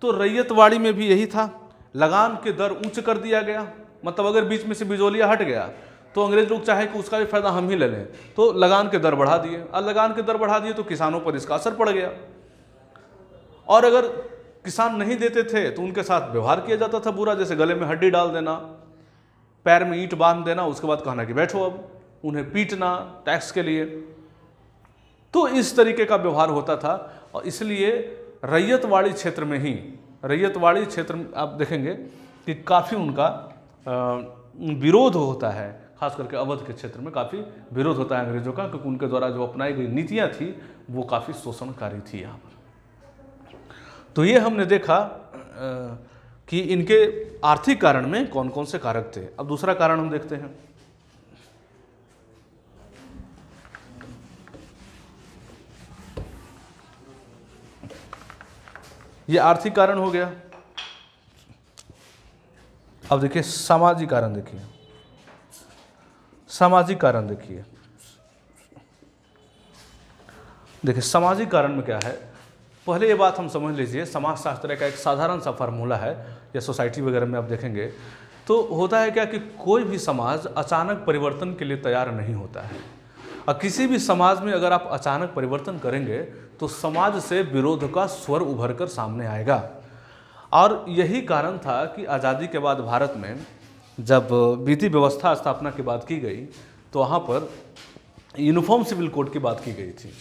तो रैयतवाड़ी में भी यही था, लगान के दर ऊंच कर दिया गया। मतलब अगर बीच में से बिजौलिया हट गया तो अंग्रेज लोग चाहे कि उसका भी फायदा हम ही ले लें, तो लगान के दर बढ़ा दिए। और लगान के दर बढ़ा दिए तो किसानों पर इसका असर पड़ गया। और अगर किसान नहीं देते थे तो उनके साथ व्यवहार किया जाता था बुरा, जैसे गले में हड्डी डाल देना, पैर में ईंट बांध देना, उसके बाद कहना कि बैठो, अब उन्हें पीटना टैक्स के लिए। तो इस तरीके का व्यवहार होता था। और इसलिए रैयतवाड़ी क्षेत्र में ही, रैयतवाड़ी क्षेत्र में आप देखेंगे कि काफ़ी उनका विरोध होता है, खास करके अवध के क्षेत्र में काफ़ी विरोध होता है अंग्रेजों का, क्योंकि उनके द्वारा जो अपनाई गई नीतियाँ थी वो काफ़ी शोषणकारी थी यहाँ पर। तो ये हमने देखा कि इनके आर्थिक कारण में कौन कौन से कारक थे। अब दूसरा कारण हम देखते हैं। ये आर्थिक कारण हो गया। अब देखिए सामाजिक कारण, देखिए सामाजिक कारण, देखिए सामाजिक कारण में क्या है। पहले ये बात हम समझ लीजिए, समाजशास्त्र का एक साधारण सा फार्मूला है, या सोसाइटी वगैरह में आप देखेंगे तो होता है क्या कि कोई भी समाज अचानक परिवर्तन के लिए तैयार नहीं होता है। और किसी भी समाज में अगर आप अचानक परिवर्तन करेंगे तो समाज से विरोध का स्वर उभर कर सामने आएगा। और यही कारण था कि आज़ादी के बाद भारत में जब विधि व्यवस्था स्थापना की बात की गई तो वहाँ पर यूनिफॉर्म सिविल कोड की बात की गई थी।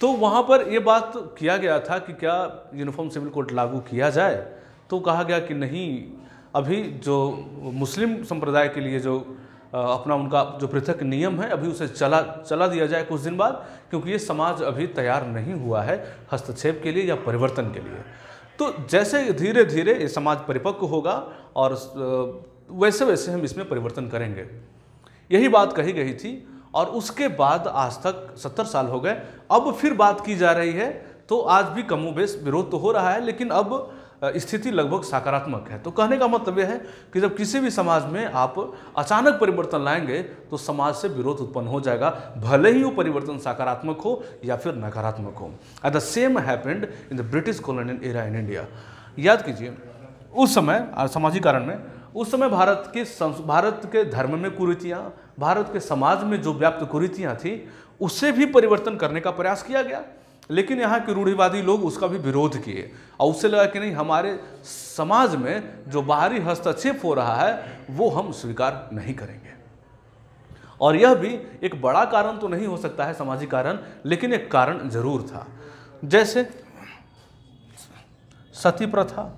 तो वहाँ पर ये बात किया गया था कि क्या यूनिफॉर्म सिविल कोड लागू किया जाए, तो कहा गया कि नहीं, अभी जो मुस्लिम संप्रदाय के लिए जो अपना उनका जो पृथक नियम है अभी उसे चला दिया जाए कुछ दिन बाद, क्योंकि ये समाज अभी तैयार नहीं हुआ है हस्तक्षेप के लिए या परिवर्तन के लिए। तो जैसे धीरे धीरे ये समाज परिपक्व होगा और वैसे वैसे हम इसमें परिवर्तन करेंगे, यही बात कही गई थी। और उसके बाद आज तक 70 साल हो गए, अब फिर बात की जा रही है। तो आज भी कमोबेश विरोध तो हो रहा है, लेकिन अब स्थिति लगभग सकारात्मक है। तो कहने का मतलब यह है कि जब किसी भी समाज में आप अचानक परिवर्तन लाएंगे तो समाज से विरोध उत्पन्न हो जाएगा, भले ही वो परिवर्तन सकारात्मक हो या फिर नकारात्मक हो। At the same happened in the British colonial era in India. याद कीजिए उस समय सामाजिक कारण में, उस समय भारत के धर्म में कुरीतियाँ, भारत के समाज में जो व्याप्त कुरीतियाँ थी उससे भी परिवर्तन करने का प्रयास किया गया, लेकिन यहाँ के रूढ़िवादी लोग उसका भी विरोध किए। और उससे लगा कि नहीं, हमारे समाज में जो बाहरी हस्तक्षेप हो रहा है वो हम स्वीकार नहीं करेंगे। और यह भी एक बड़ा कारण तो नहीं हो सकता है सामाजिक कारण, लेकिन एक कारण जरूर था। जैसे सती प्रथा,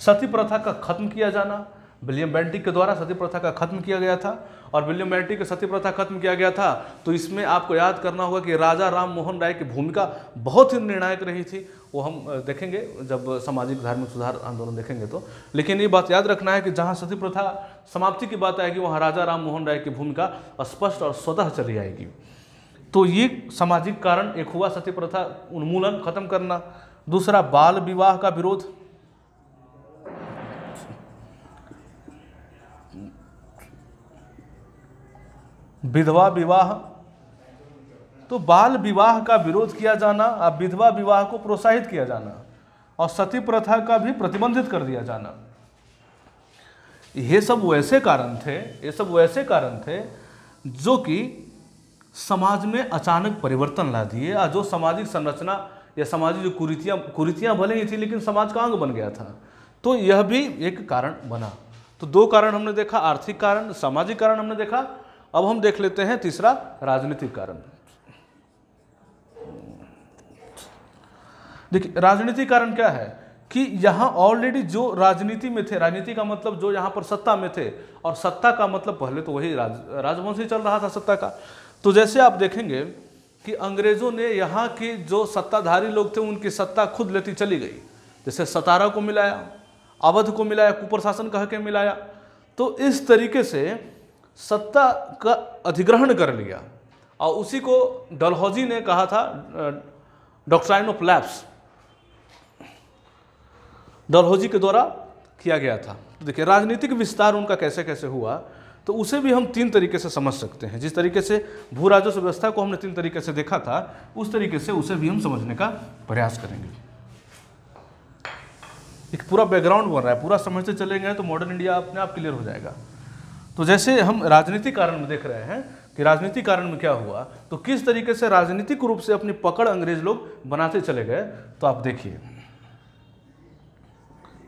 सती प्रथा का खत्म किया जाना, विलियम बेंटिक के द्वारा सती प्रथा का खत्म किया गया था। और विलियम बेंटिक के सती प्रथा खत्म किया गया था तो इसमें आपको याद करना होगा कि राजा राम मोहन राय की भूमिका बहुत ही निर्णायक रही थी। वो हम देखेंगे जब सामाजिक धार्मिक सुधार आंदोलन देखेंगे तो। लेकिन ये बात याद रखना है कि जहाँ सती प्रथा समाप्ति की बात आएगी वहाँ राजा राम मोहन राय की भूमिका स्पष्ट और स्वतः चली आएगी। तो ये सामाजिक कारण एक हुआ, सती प्रथा उन्मूलन, खत्म करना। दूसरा, बाल विवाह का विरोध। विधवा विवाह, तो बाल विवाह का विरोध किया जाना, अब विधवा विवाह को प्रोत्साहित किया जाना और सती प्रथा का भी प्रतिबंधित कर दिया जाना। ये सब वैसे कारण थे जो कि समाज में अचानक परिवर्तन ला दिए, और जो सामाजिक संरचना या सामाजिक जो कुरीतियां भले ही थी लेकिन समाज का अंग बन गया था। तो यह भी एक कारण बना। तो दो कारण हमने देखा, आर्थिक कारण, सामाजिक कारण हमने देखा। अब हम देख लेते हैं तीसरा, राजनीतिक कारण। देखिए राजनीतिक कारण क्या है कि यहाँ ऑलरेडी जो राजनीति में थे, राजनीति का मतलब जो यहाँ पर सत्ता में थे, और सत्ता का मतलब पहले तो वही राजवंश ही चल रहा था सत्ता का। तो जैसे आप देखेंगे कि अंग्रेजों ने यहाँ के जो सत्ताधारी लोग थे उनकी सत्ता खुद लेती चली गई। जैसे सतारा को मिलाया, अवध को मिलाया, कुपर शासन कह के मिलाया। तो इस तरीके से सत्ता का अधिग्रहण कर लिया, और उसी को डलहौजी ने कहा था डॉक्ट्राइन ऑफ लैप्स, डलहौजी के द्वारा किया गया था। तो देखिए राजनीतिक विस्तार उनका कैसे कैसे हुआ, तो उसे भी हम 3 तरीके से समझ सकते हैं। जिस तरीके से भू राजस्व व्यवस्था को हमने 3 तरीके से देखा था, उस तरीके से उसे भी हम समझने का प्रयास करेंगे। एक पूरा बैकग्राउंड बन रहा है, पूरा समझते चलेंगे तो मॉडर्न इंडिया अपने आप क्लियर हो जाएगा। तो जैसे हम राजनीतिक कारण में देख रहे हैं कि राजनीतिक कारण में क्या हुआ, तो किस तरीके से राजनीतिक रूप से अपनी पकड़ अंग्रेज लोग बनाते चले गए, तो आप देखिए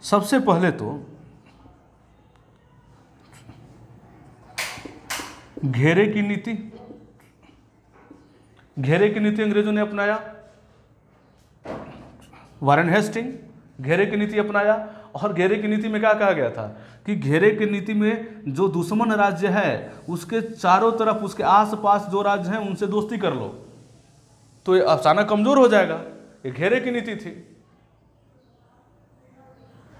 सबसे पहले तो घेरे की नीति, घेरे की नीति अंग्रेजों ने अपनाया। वारेन हेस्टिंग घेरे की नीति अपनाया, और घेरे की नीति में क्या कहा गया था कि घेरे की नीति में जो दुश्मन राज्य है उसके चारों तरफ, उसके आसपास जो राज्य हैं उनसे दोस्ती कर लो, तो ये अचानक कमजोर हो जाएगा। ये घेरे की नीति थी,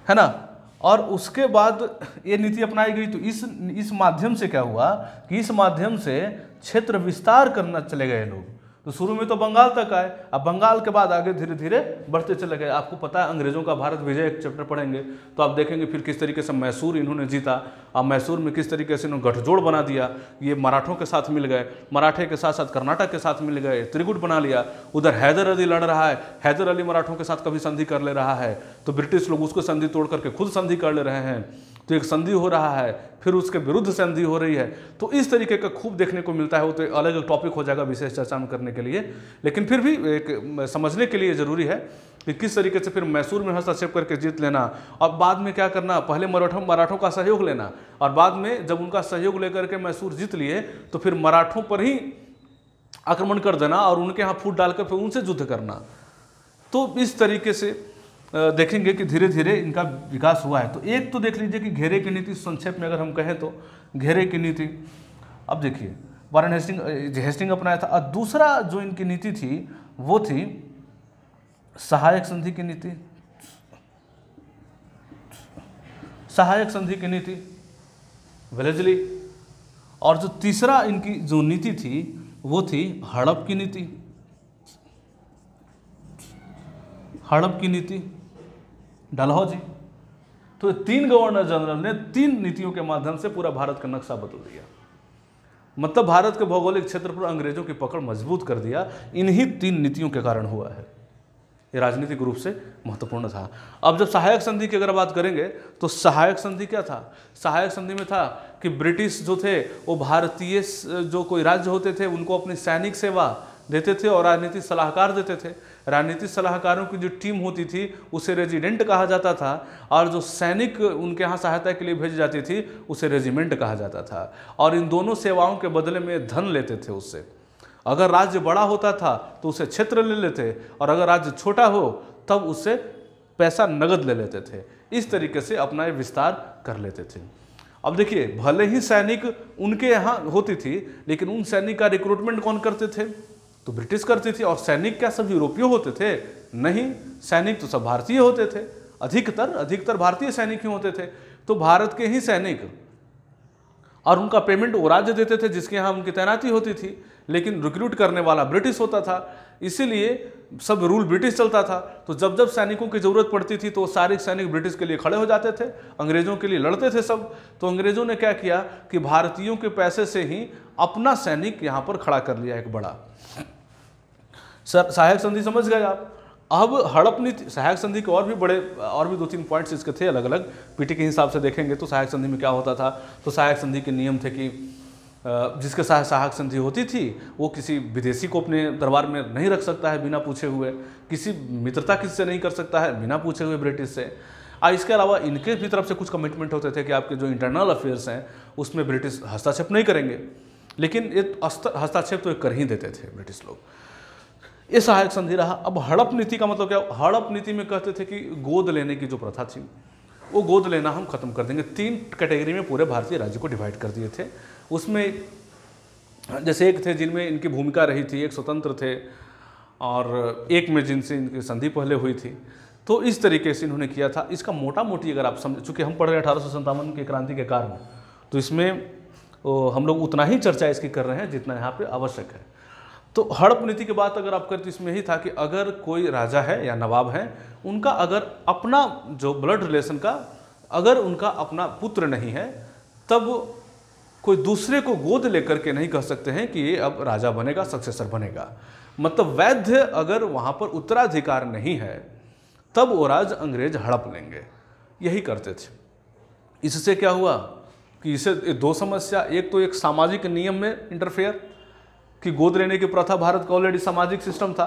है ना। और उसके बाद ये नीति अपनाई गई। तो इस माध्यम से क्या हुआ कि इस माध्यम से क्षेत्र विस्तार करना चले गए लोग। तो शुरू में तो बंगाल तक आए, अब बंगाल के बाद आगे धीरे धीरे बढ़ते चले गए। आपको पता है अंग्रेजों का भारत विजय एक चैप्टर पढ़ेंगे तो आप देखेंगे फिर किस तरीके से मैसूर इन्होंने जीता, अब मैसूर में किस तरीके से इन्होंने गठजोड़ बना दिया, ये मराठों के साथ मिल गए, मराठे के साथ साथ कर्नाटक के साथ मिल गए, त्रिगुट बना लिया। उधर हैदर अली लड़ रहा है, हैदर अली मराठों के साथ कभी संधि कर ले रहा है, तो ब्रिटिश लोग उसको संधि तोड़ करके खुद संधि कर ले रहे हैं, तो एक संधि हो रहा है, फिर उसके विरुद्ध संधि हो रही है। तो इस तरीके का खूब देखने को मिलता है। वो तो अलग टॉपिक हो जाएगा विशेष चर्चा में करने के लिए, लेकिन फिर भी एक समझने के लिए ज़रूरी है कि किस तरीके से फिर मैसूर में हस्तक्षेप करके जीत लेना, और बाद में क्या करना, पहले मराठों का सहयोग लेना, और बाद में जब उनका सहयोग लेकर के मैसूर जीत लिए तो फिर मराठों पर ही आक्रमण कर देना और उनके यहाँ फूट डालकर फिर उनसे युद्ध करना। तो इस तरीके से देखेंगे कि धीरे धीरे इनका विकास हुआ है। तो एक तो देख लीजिए कि घेरे की नीति, संक्षेप में अगर हम कहें तो घेरे की नीति, अब देखिए वारेन हेस्टिंग अपनाया था। और दूसरा जो इनकी नीति थी वो थी सहायक संधि की नीति, सहायक संधि की नीति वेलेस्ली। और जो तीसरा इनकी जो नीति थी वो थी हड़प की नीति, हड़प की नीति डलहौजी। तो 3 गवर्नर जनरल ने 3 नीतियों के माध्यम से पूरा भारत का नक्शा बदल दिया, मतलब भारत के भौगोलिक क्षेत्र पर अंग्रेजों की पकड़ मजबूत कर दिया। इन्हीं 3 नीतियों के कारण हुआ है। ये राजनीतिक रूप से महत्वपूर्ण था। अब जब सहायक संधि की अगर बात करेंगे तो सहायक संधि क्या था, सहायक संधि में था कि ब्रिटिश जो थे वो भारतीय जो कोई राज्य होते थे उनको अपनी सैनिक सेवा देते थे और राजनीतिक सलाहकार देते थे। राजनीतिक सलाहकारों की जो टीम होती थी उसे रेजिडेंट कहा जाता था, और जो सैनिक उनके यहाँ सहायता के लिए भेजी जाती थी उसे रेजिमेंट कहा जाता था। और इन दोनों सेवाओं के बदले में धन लेते थे उससे। अगर राज्य बड़ा होता था तो उसे क्षेत्र ले लेते, और अगर राज्य छोटा हो तब उससे पैसा नगद ले लेते थे। इस तरीके से अपना विस्तार कर लेते थे। अब देखिए भले ही सैनिक उनके यहाँ होती थी, लेकिन उन सैनिक का रिक्रूटमेंट कौन करते थे, तो ब्रिटिश करती थी। और सैनिक क्या सब यूरोपीय होते थे? नहीं, सैनिक तो सब भारतीय होते थे, अधिकतर भारतीय सैनिक ही होते थे। तो भारत के ही सैनिक, और उनका पेमेंट वो राज्य देते थे जिसके यहाँ उनकी तैनाती होती थी, लेकिन रिक्रूट करने वाला ब्रिटिश होता था, इसीलिए सब रूल ब्रिटिश चलता था। तो जब जब सैनिकों की ज़रूरत पड़ती थी तो सारे सैनिक ब्रिटिश के लिए खड़े हो जाते थे, अंग्रेज़ों के लिए लड़ते थे सब। तो अंग्रेज़ों ने क्या किया कि भारतीयों के पैसे से ही अपना सैनिक यहाँ पर खड़ा कर लिया एक बड़ा। सहायक संधि समझ गए आप। अब हड़प नीति, सहायक संधि के और भी 2-3 पॉइंट्स इसके थे अलग अलग, पीटी के हिसाब से देखेंगे तो सहायक संधि में क्या होता था। तो सहायक संधि के नियम थे कि जिसके साथ सहायक संधि होती थी वो किसी विदेशी को अपने दरबार में नहीं रख सकता है बिना पूछे हुए, किसी मित्रता किससे नहीं कर सकता है बिना पूछे हुए ब्रिटिश से। इसके अलावा इनके भी तरफ से कुछ कमिटमेंट होते थे कि आपके जो इंटरनल अफेयर्स हैं उसमें ब्रिटिश हस्तक्षेप नहीं करेंगे, लेकिन ये हस्तक्षेप तो कर ही देते थे ब्रिटिश लोग। ये सहायक संधि रहा। अब हड़प नीति का मतलब क्या? हड़प नीति में कहते थे कि गोद लेने की जो प्रथा थी वो गोद लेना हम खत्म कर देंगे। 3 कैटेगरी में पूरे भारतीय राज्य को डिवाइड कर दिए थे। उसमें जैसे एक थे जिनमें इनकी भूमिका रही थी, एक स्वतंत्र थे, और एक में जिनसे इनकी संधि पहले हुई थी। तो इस तरीके से इन्होंने किया था। इसका मोटा मोटी अगर आप समझ, चूँकि हम पढ़ रहे हैं 1857 की क्रांति के कारण, तो इसमें हम लोग उतना ही चर्चा इसकी कर रहे हैं जितना यहाँ पे आवश्यक है। तो हड़प नीति के बाद अगर आप करते इसमें ही था कि अगर कोई राजा है या नवाब है, उनका अगर अपना जो ब्लड रिलेशन का अगर उनका अपना पुत्र नहीं है तब कोई दूसरे को गोद लेकर के नहीं कह सकते हैं कि ये अब राजा बनेगा, सक्सेसर बनेगा। मतलब वैध अगर वहाँ पर उत्तराधिकार नहीं है तब वो राज अंग्रेज हड़प लेंगे, यही करते थे। इससे क्या हुआ कि इसे दो समस्या, एक तो एक सामाजिक नियम में इंटरफेयर कि गोद लेने की प्रथा भारत का ऑलरेडी सामाजिक सिस्टम था,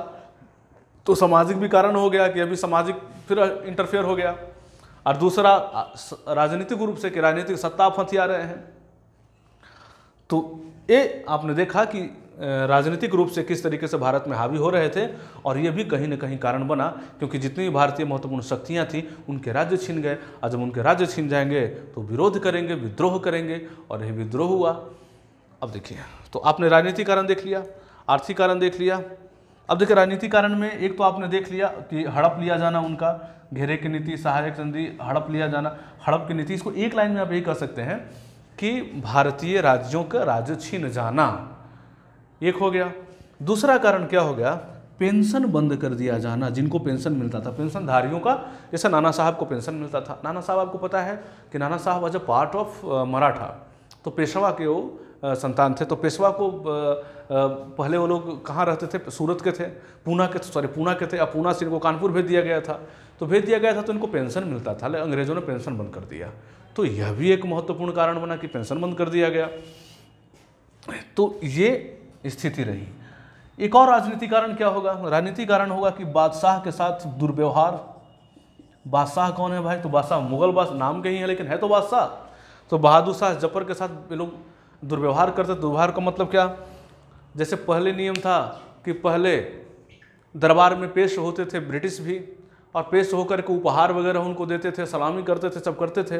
तो सामाजिक भी कारण हो गया कि अभी सामाजिक फिर इंटरफेयर हो गया, और दूसरा राजनीतिक रूप से कि राजनीतिक सत्ता आप हथिया रहे हैं। तो ये आपने देखा कि राजनीतिक रूप से किस तरीके से भारत में हावी हो रहे थे, और ये भी कहीं न कहीं कारण बना, क्योंकि जितनी भी भारतीय महत्वपूर्ण शक्तियाँ थीं उनके राज्य छीन गए, और जब उनके राज्य छीन जाएंगे तो विरोध करेंगे, विद्रोह करेंगे, और यह विद्रोह हुआ। अब देखिए, तो आपने राजनीतिक कारण देख लिया, आर्थिक कारण देख लिया। अब देखिए राजनीतिक कारण में एक तो आपने देख लिया कि हड़प लिया जाना, उनका घेरे की नीति, सहायक संधि, हड़प लिया जाना। हड़प की नीति, इसको एक लाइन में आप यही कह सकते हैं कि भारतीय राज्यों का राज्य छीन जाना, एक हो गया। दूसरा कारण क्या हो गया, पेंशन बंद कर दिया जाना। जिनको पेंशन मिलता था, पेंशनधारियों का, जैसे नाना साहब को पेंशन मिलता था। नाना साहब आपको पता है कि नाना साहब was a part of Maratha, तो पेशवा के वो संतान थे। तो पेशवा को पहले वो लोग कहाँ रहते थे, सूरत के थे, पूना के थे। अब पूना से इनको कानपुर भेज दिया गया था, तो इनको पेंशन मिलता था, लेकिन अंग्रेजों ने पेंशन बंद कर दिया। तो यह भी एक महत्वपूर्ण कारण बना कि पेंशन बंद कर दिया गया। तो ये स्थिति रही। एक और राजनीतिक कारण क्या होगा, राजनीतिक कारण होगा कि बादशाह के साथ दुर्व्यवहार। बादशाह कौन है भाई, तो बादशाह मुगल बादशाह नाम के ही है, लेकिन है तो बादशाह। तो बहादुर शाह जफर के साथ ये लोग दुर्व्यवहार करते। दुर्व्यवहार का मतलब क्या, जैसे पहले नियम था कि पहले दरबार में पेश होते थे ब्रिटिश भी, और पेश होकर के उपहार वगैरह उनको देते थे, सलामी करते थे, सब करते थे।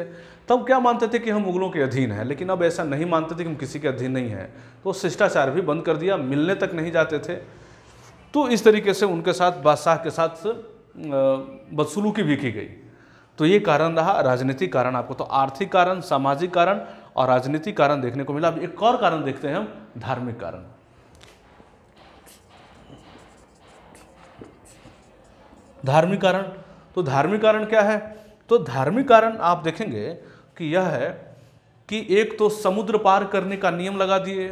तब क्या मानते थे कि हम मुगलों के अधीन हैं, लेकिन अब ऐसा नहीं मानते थे कि हम किसी के अधीन नहीं हैं। तो शिष्टाचार भी बंद कर दिया, मिलने तक नहीं जाते थे। तो इस तरीके से उनके साथ, बादशाह के साथ बदसलूकी भी की गई। तो ये कारण रहा, राजनीतिक कारण। आपको तो आर्थिक कारण, सामाजिक कारण और राजनीतिक कारण देखने को मिला। अब एक और कारण देखते हैं हम, धार्मिक कारण। धार्मिक कारण, तो धार्मिक कारण क्या है, तो धार्मिक कारण आप देखेंगे कि यह है कि एक तो समुद्र पार करने का नियम लगा दिए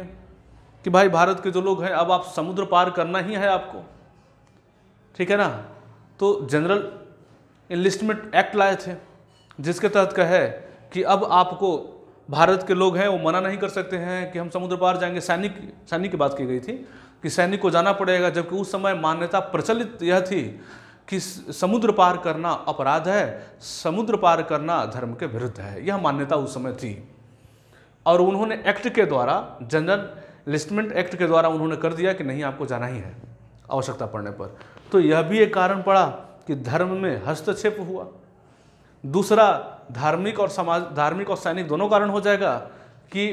कि भाई भारत के जो लोग हैं, अब आप समुद्र पार करना ही है आपको, ठीक है ना। तो जनरल इनलिस्टमेंट एक्ट लाए थे, जिसके तहत कहे कि अब आपको भारत के लोग हैं वो मना नहीं कर सकते हैं कि हम समुद्र पार जाएंगे। सैनिक की बात की गई थी कि सैनिक को जाना पड़ेगा, जबकि उस समय मान्यता प्रचलित यह थी कि समुद्र पार करना अपराध है, समुद्र पार करना धर्म के विरुद्ध है, यह मान्यता उस समय थी। और उन्होंने एक्ट के द्वारा, जनरल लिस्टमेंट एक्ट के द्वारा उन्होंने कर दिया कि नहीं, आपको जाना ही है आवश्यकता पड़ने पर। तो यह भी एक कारण पड़ा कि धर्म में हस्तक्षेप हुआ। दूसरा, धार्मिक और सैनिक दोनों कारण हो जाएगा कि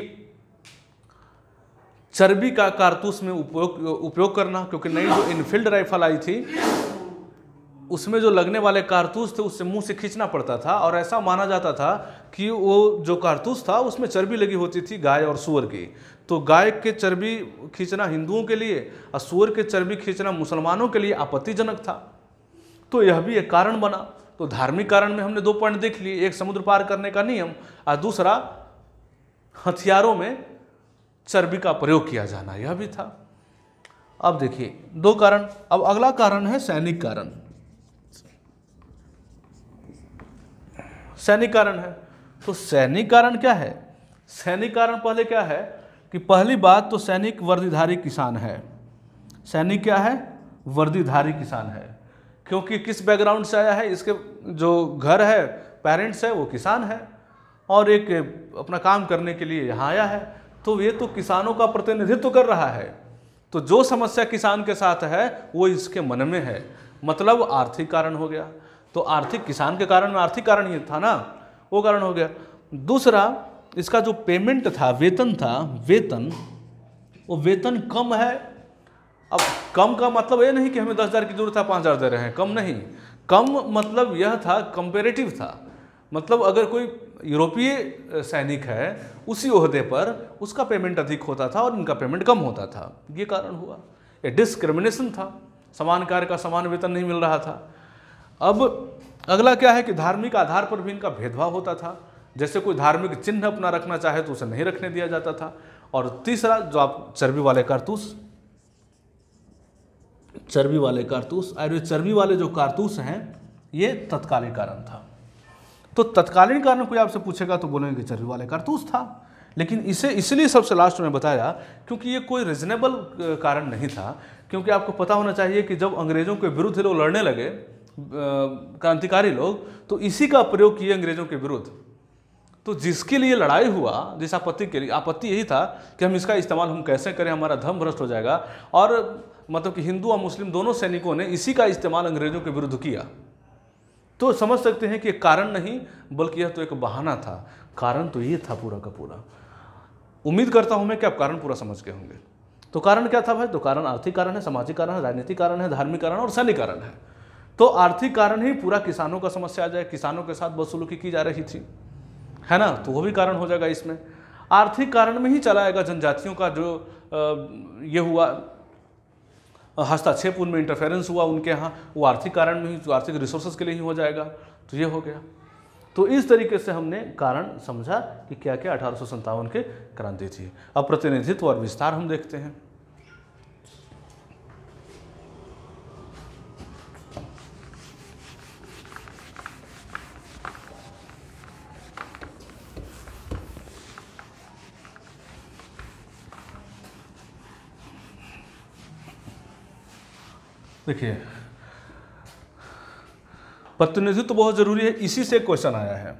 चर्बी का कारतूस में उपयोग करना, क्योंकि नई जो इनफील्ड राइफल आई थी उसमें जो लगने वाले कारतूस थे उससे मुंह से खींचना पड़ता था, और ऐसा माना जाता था कि वो जो कारतूस था उसमें चर्बी लगी होती थी गाय और सूअर की। तो गाय के चर्बी खींचना हिंदुओं के लिए और सूअर के चर्बी खींचना मुसलमानों के लिए आपत्तिजनक था। तो यह भी एक कारण बना। तो धार्मिक कारण में हमने 2 पॉइंट देख लिए, एक समुद्र पार करने का नियम और दूसरा हथियारों में चर्बी का प्रयोग किया जाना, यह भी था। अब देखिए 2 कारण। अब अगला कारण है सैनिक कारण। सैनिक कारण है, तो सैनिक कारण क्या है, सैनिक कारण पहले क्या है कि पहली बात तो सैनिक वर्दीधारी किसान है। सैनिक क्या है, वर्दीधारी किसान है, क्योंकि किस बैकग्राउंड से आया है, इसके जो घर है, पेरेंट्स है, वो किसान है और एक अपना काम करने के लिए यहाँ आया है। तो ये तो किसानों का प्रतिनिधित्व कर रहा है। तो जो समस्या किसान के साथ है वो इसके मन में है, मतलब आर्थिक कारण हो गया। तो आर्थिक, किसान के कारण में आर्थिक कारण ये था ना, वो कारण हो गया। दूसरा, इसका जो पेमेंट था, वेतन था, वो वेतन कम है। अब कम का मतलब ये नहीं कि हमें 10,000 की जरूरत था 5,000 दे रहे हैं, कम नहीं। कम मतलब यह था, कंपेरेटिव था। मतलब अगर कोई यूरोपीय सैनिक है उसी ओहदे पर, उसका पेमेंट अधिक होता था और इनका पेमेंट कम होता था, ये कारण हुआ। ये डिस्क्रिमिनेशन था, समान कार्य का समान वेतन नहीं मिल रहा था। अब अगला क्या है कि धार्मिक आधार पर भी इनका भेदभाव होता था। जैसे कोई धार्मिक चिन्ह अपना रखना चाहे तो उसे नहीं रखने दिया जाता था। और तीसरा जो आप चर्बी वाले कारतूस, चर्बी वाले कारतूस, और ये चर्बी वाले जो कारतूस हैं ये तत्कालीन कारण था। तो तत्कालीन कारण कोई आपसे पूछेगा तो बोलेंगे चर्बी वाले कारतूस था, लेकिन इसे इसलिए सबसे लास्ट में बताया क्योंकि ये कोई रीजनेबल कारण नहीं था। क्योंकि आपको पता होना चाहिए कि जब अंग्रेजों के विरुद्ध लोग लड़ने लगे, क्रांतिकारी लोग, तो इसी का प्रयोग किए अंग्रेजों के विरुद्ध। तो जिसके लिए लड़ाई हुआ, जिस आपत्ति के लिए, आपत्ति यही था कि हम इसका इस्तेमाल हम कैसे करें, हमारा धर्म भ्रष्ट हो जाएगा। और मतलब कि हिंदू और मुस्लिम दोनों सैनिकों ने इसी का इस्तेमाल अंग्रेजों के विरुद्ध किया। तो समझ सकते हैं कि कारण नहीं बल्कि यह तो एक बहाना था, कारण तो ये था पूरा का पूरा। उम्मीद करता हूं मैं कि आप कारण पूरा समझ गए होंगे। तो कारण क्या था भाई? तो कारण आर्थिक कारण है, सामाजिक कारण है, राजनीतिक कारण है, धार्मिक कारण और सैनिक कारण है। तो आर्थिक कारण ही पूरा किसानों का समस्या आ जाए, किसानों के साथ बदसलूकी की जा रही थी, है ना, तो वो भी कारण हो जाएगा इसमें। आर्थिक कारण में ही चला आएगा जनजातियों का जो ये हुआ हस्तक्षेप, उनमें इंटरफेरेंस हुआ उनके यहाँ, वो आर्थिक कारण में ही, जो आर्थिक रिसोर्सेज के लिए ही हो जाएगा। तो ये हो गया। तो इस तरीके से हमने कारण समझा कि क्या क्या 1857 के क्रांति थी। अब प्रतिनिधित्व और विस्तार हम देखते हैं। देखिए, प्रतिनिधित्व तो बहुत जरूरी है, इसी से क्वेश्चन आया है।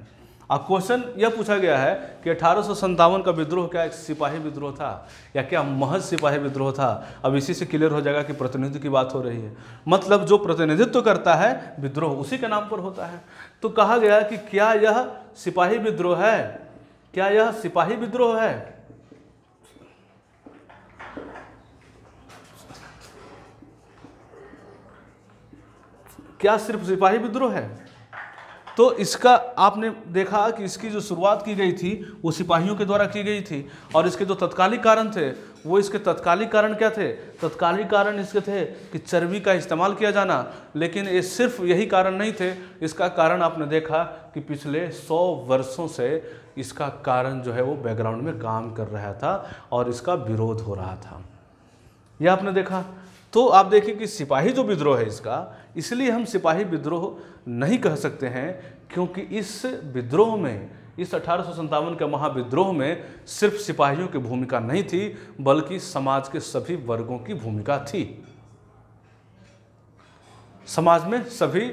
अब क्वेश्चन यह पूछा गया है कि 1857 का विद्रोह क्या एक सिपाही विद्रोह था या क्या महज सिपाही विद्रोह था? अब इसी से क्लियर हो जाएगा कि प्रतिनिधित्व की बात हो रही है। मतलब जो प्रतिनिधित्व करता है विद्रोह उसी के नाम पर होता है। तो कहा गया कि क्या यह सिपाही विद्रोह है? क्या यह सिपाही विद्रोह है? क्या सिर्फ सिपाही विद्रोह है? तो इसका आपने देखा कि इसकी जो शुरुआत की गई थी वो सिपाहियों के द्वारा की गई थी। और इसके जो तत्कालिक कारण थे वो इसके तत्कालिक कारण क्या थे? तत्कालिक कारण इसके थे कि चर्बी का इस्तेमाल किया जाना। लेकिन ये सिर्फ यही कारण नहीं थे, इसका कारण आपने देखा कि पिछले 100 वर्षों से इसका कारण जो है वो बैकग्राउंड में काम कर रहा था और इसका विरोध हो रहा था। यह आपने देखा। तो आप देखिए कि सिपाही जो विद्रोह है इसका, इसलिए हम सिपाही विद्रोह नहीं कह सकते हैं क्योंकि इस विद्रोह में, इस 1857 के महाविद्रोह में सिर्फ सिपाहियों की भूमिका नहीं थी बल्कि समाज के सभी वर्गों की भूमिका थी। समाज में सभी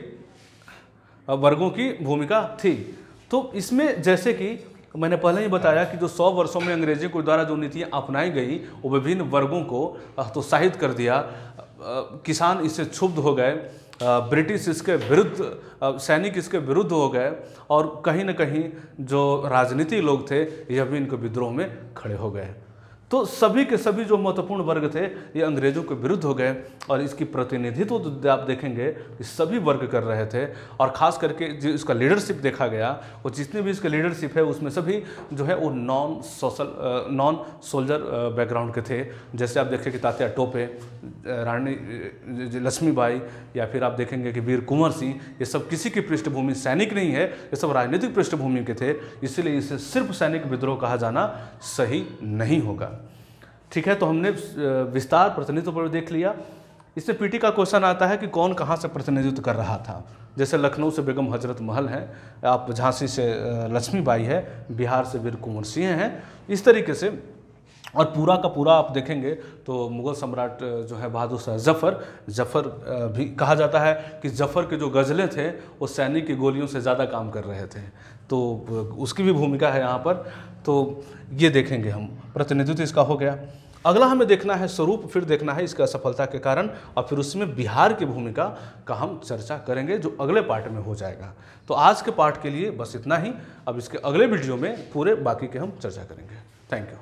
वर्गों की भूमिका थी। तो इसमें जैसे कि मैंने पहले ही बताया कि जो 100 वर्षों में अंग्रेजों के द्वारा जो नीतियाँ अपनाई गई वो विभिन्न वर्गों को हतोत्साहित कर दिया। किसान इससे क्षुब्ध हो गए, ब्रिटिश इसके विरुद्ध, सैनिक इसके विरुद्ध हो गए और कहीं न कहीं जो राजनीतिक लोग थे यह भी इनके विद्रोह में खड़े हो गए। तो सभी के सभी जो महत्वपूर्ण वर्ग थे ये अंग्रेजों के विरुद्ध हो गए और इसकी प्रतिनिधित्व तो आप देखेंगे कि सभी वर्ग कर रहे थे। और ख़ास करके जो इसका लीडरशिप देखा गया, वो जितने भी इसका लीडरशिप है उसमें सभी जो है वो नॉन सोल्जर बैकग्राउंड के थे। जैसे आप देखें कि तात्या टोपे, रानी लक्ष्मीबाई, या फिर आप देखेंगे कि वीर कुंवर सिंह, ये सब किसी की पृष्ठभूमि सैनिक नहीं है, ये सब राजनीतिक पृष्ठभूमि के थे। इसलिए इसे सिर्फ सैनिक विद्रोह कहा जाना सही नहीं होगा। ठीक है, तो हमने विस्तार प्रतिनिधित्व पर देख लिया। इससे पीटी का क्वेश्चन आता है कि कौन कहाँ से प्रतिनिधित्व कर रहा था। जैसे लखनऊ से बेगम हजरत महल है, आप झांसी से लक्ष्मीबाई है, बिहार से वीर कुंवर सिंह हैं, इस तरीके से। और पूरा का पूरा आप देखेंगे तो मुग़ल सम्राट जो है बहादुर शाह जफ़र भी कहा जाता है कि जफ़र के जो गज़लें थे वो सैनिक की गोलियों से ज़्यादा काम कर रहे थे। तो उसकी भी भूमिका है यहाँ पर। तो ये देखेंगे हम, प्रतिनिधित्व इसका हो गया। अगला हमें देखना है स्वरूप, फिर देखना है इसका असफलता के कारण, और फिर उसमें बिहार की भूमिका का हम चर्चा करेंगे जो अगले पार्ट में हो जाएगा। तो आज के पार्ट के लिए बस इतना ही। अब इसके अगले वीडियो में पूरे बाकी के हम चर्चा करेंगे। Thank you.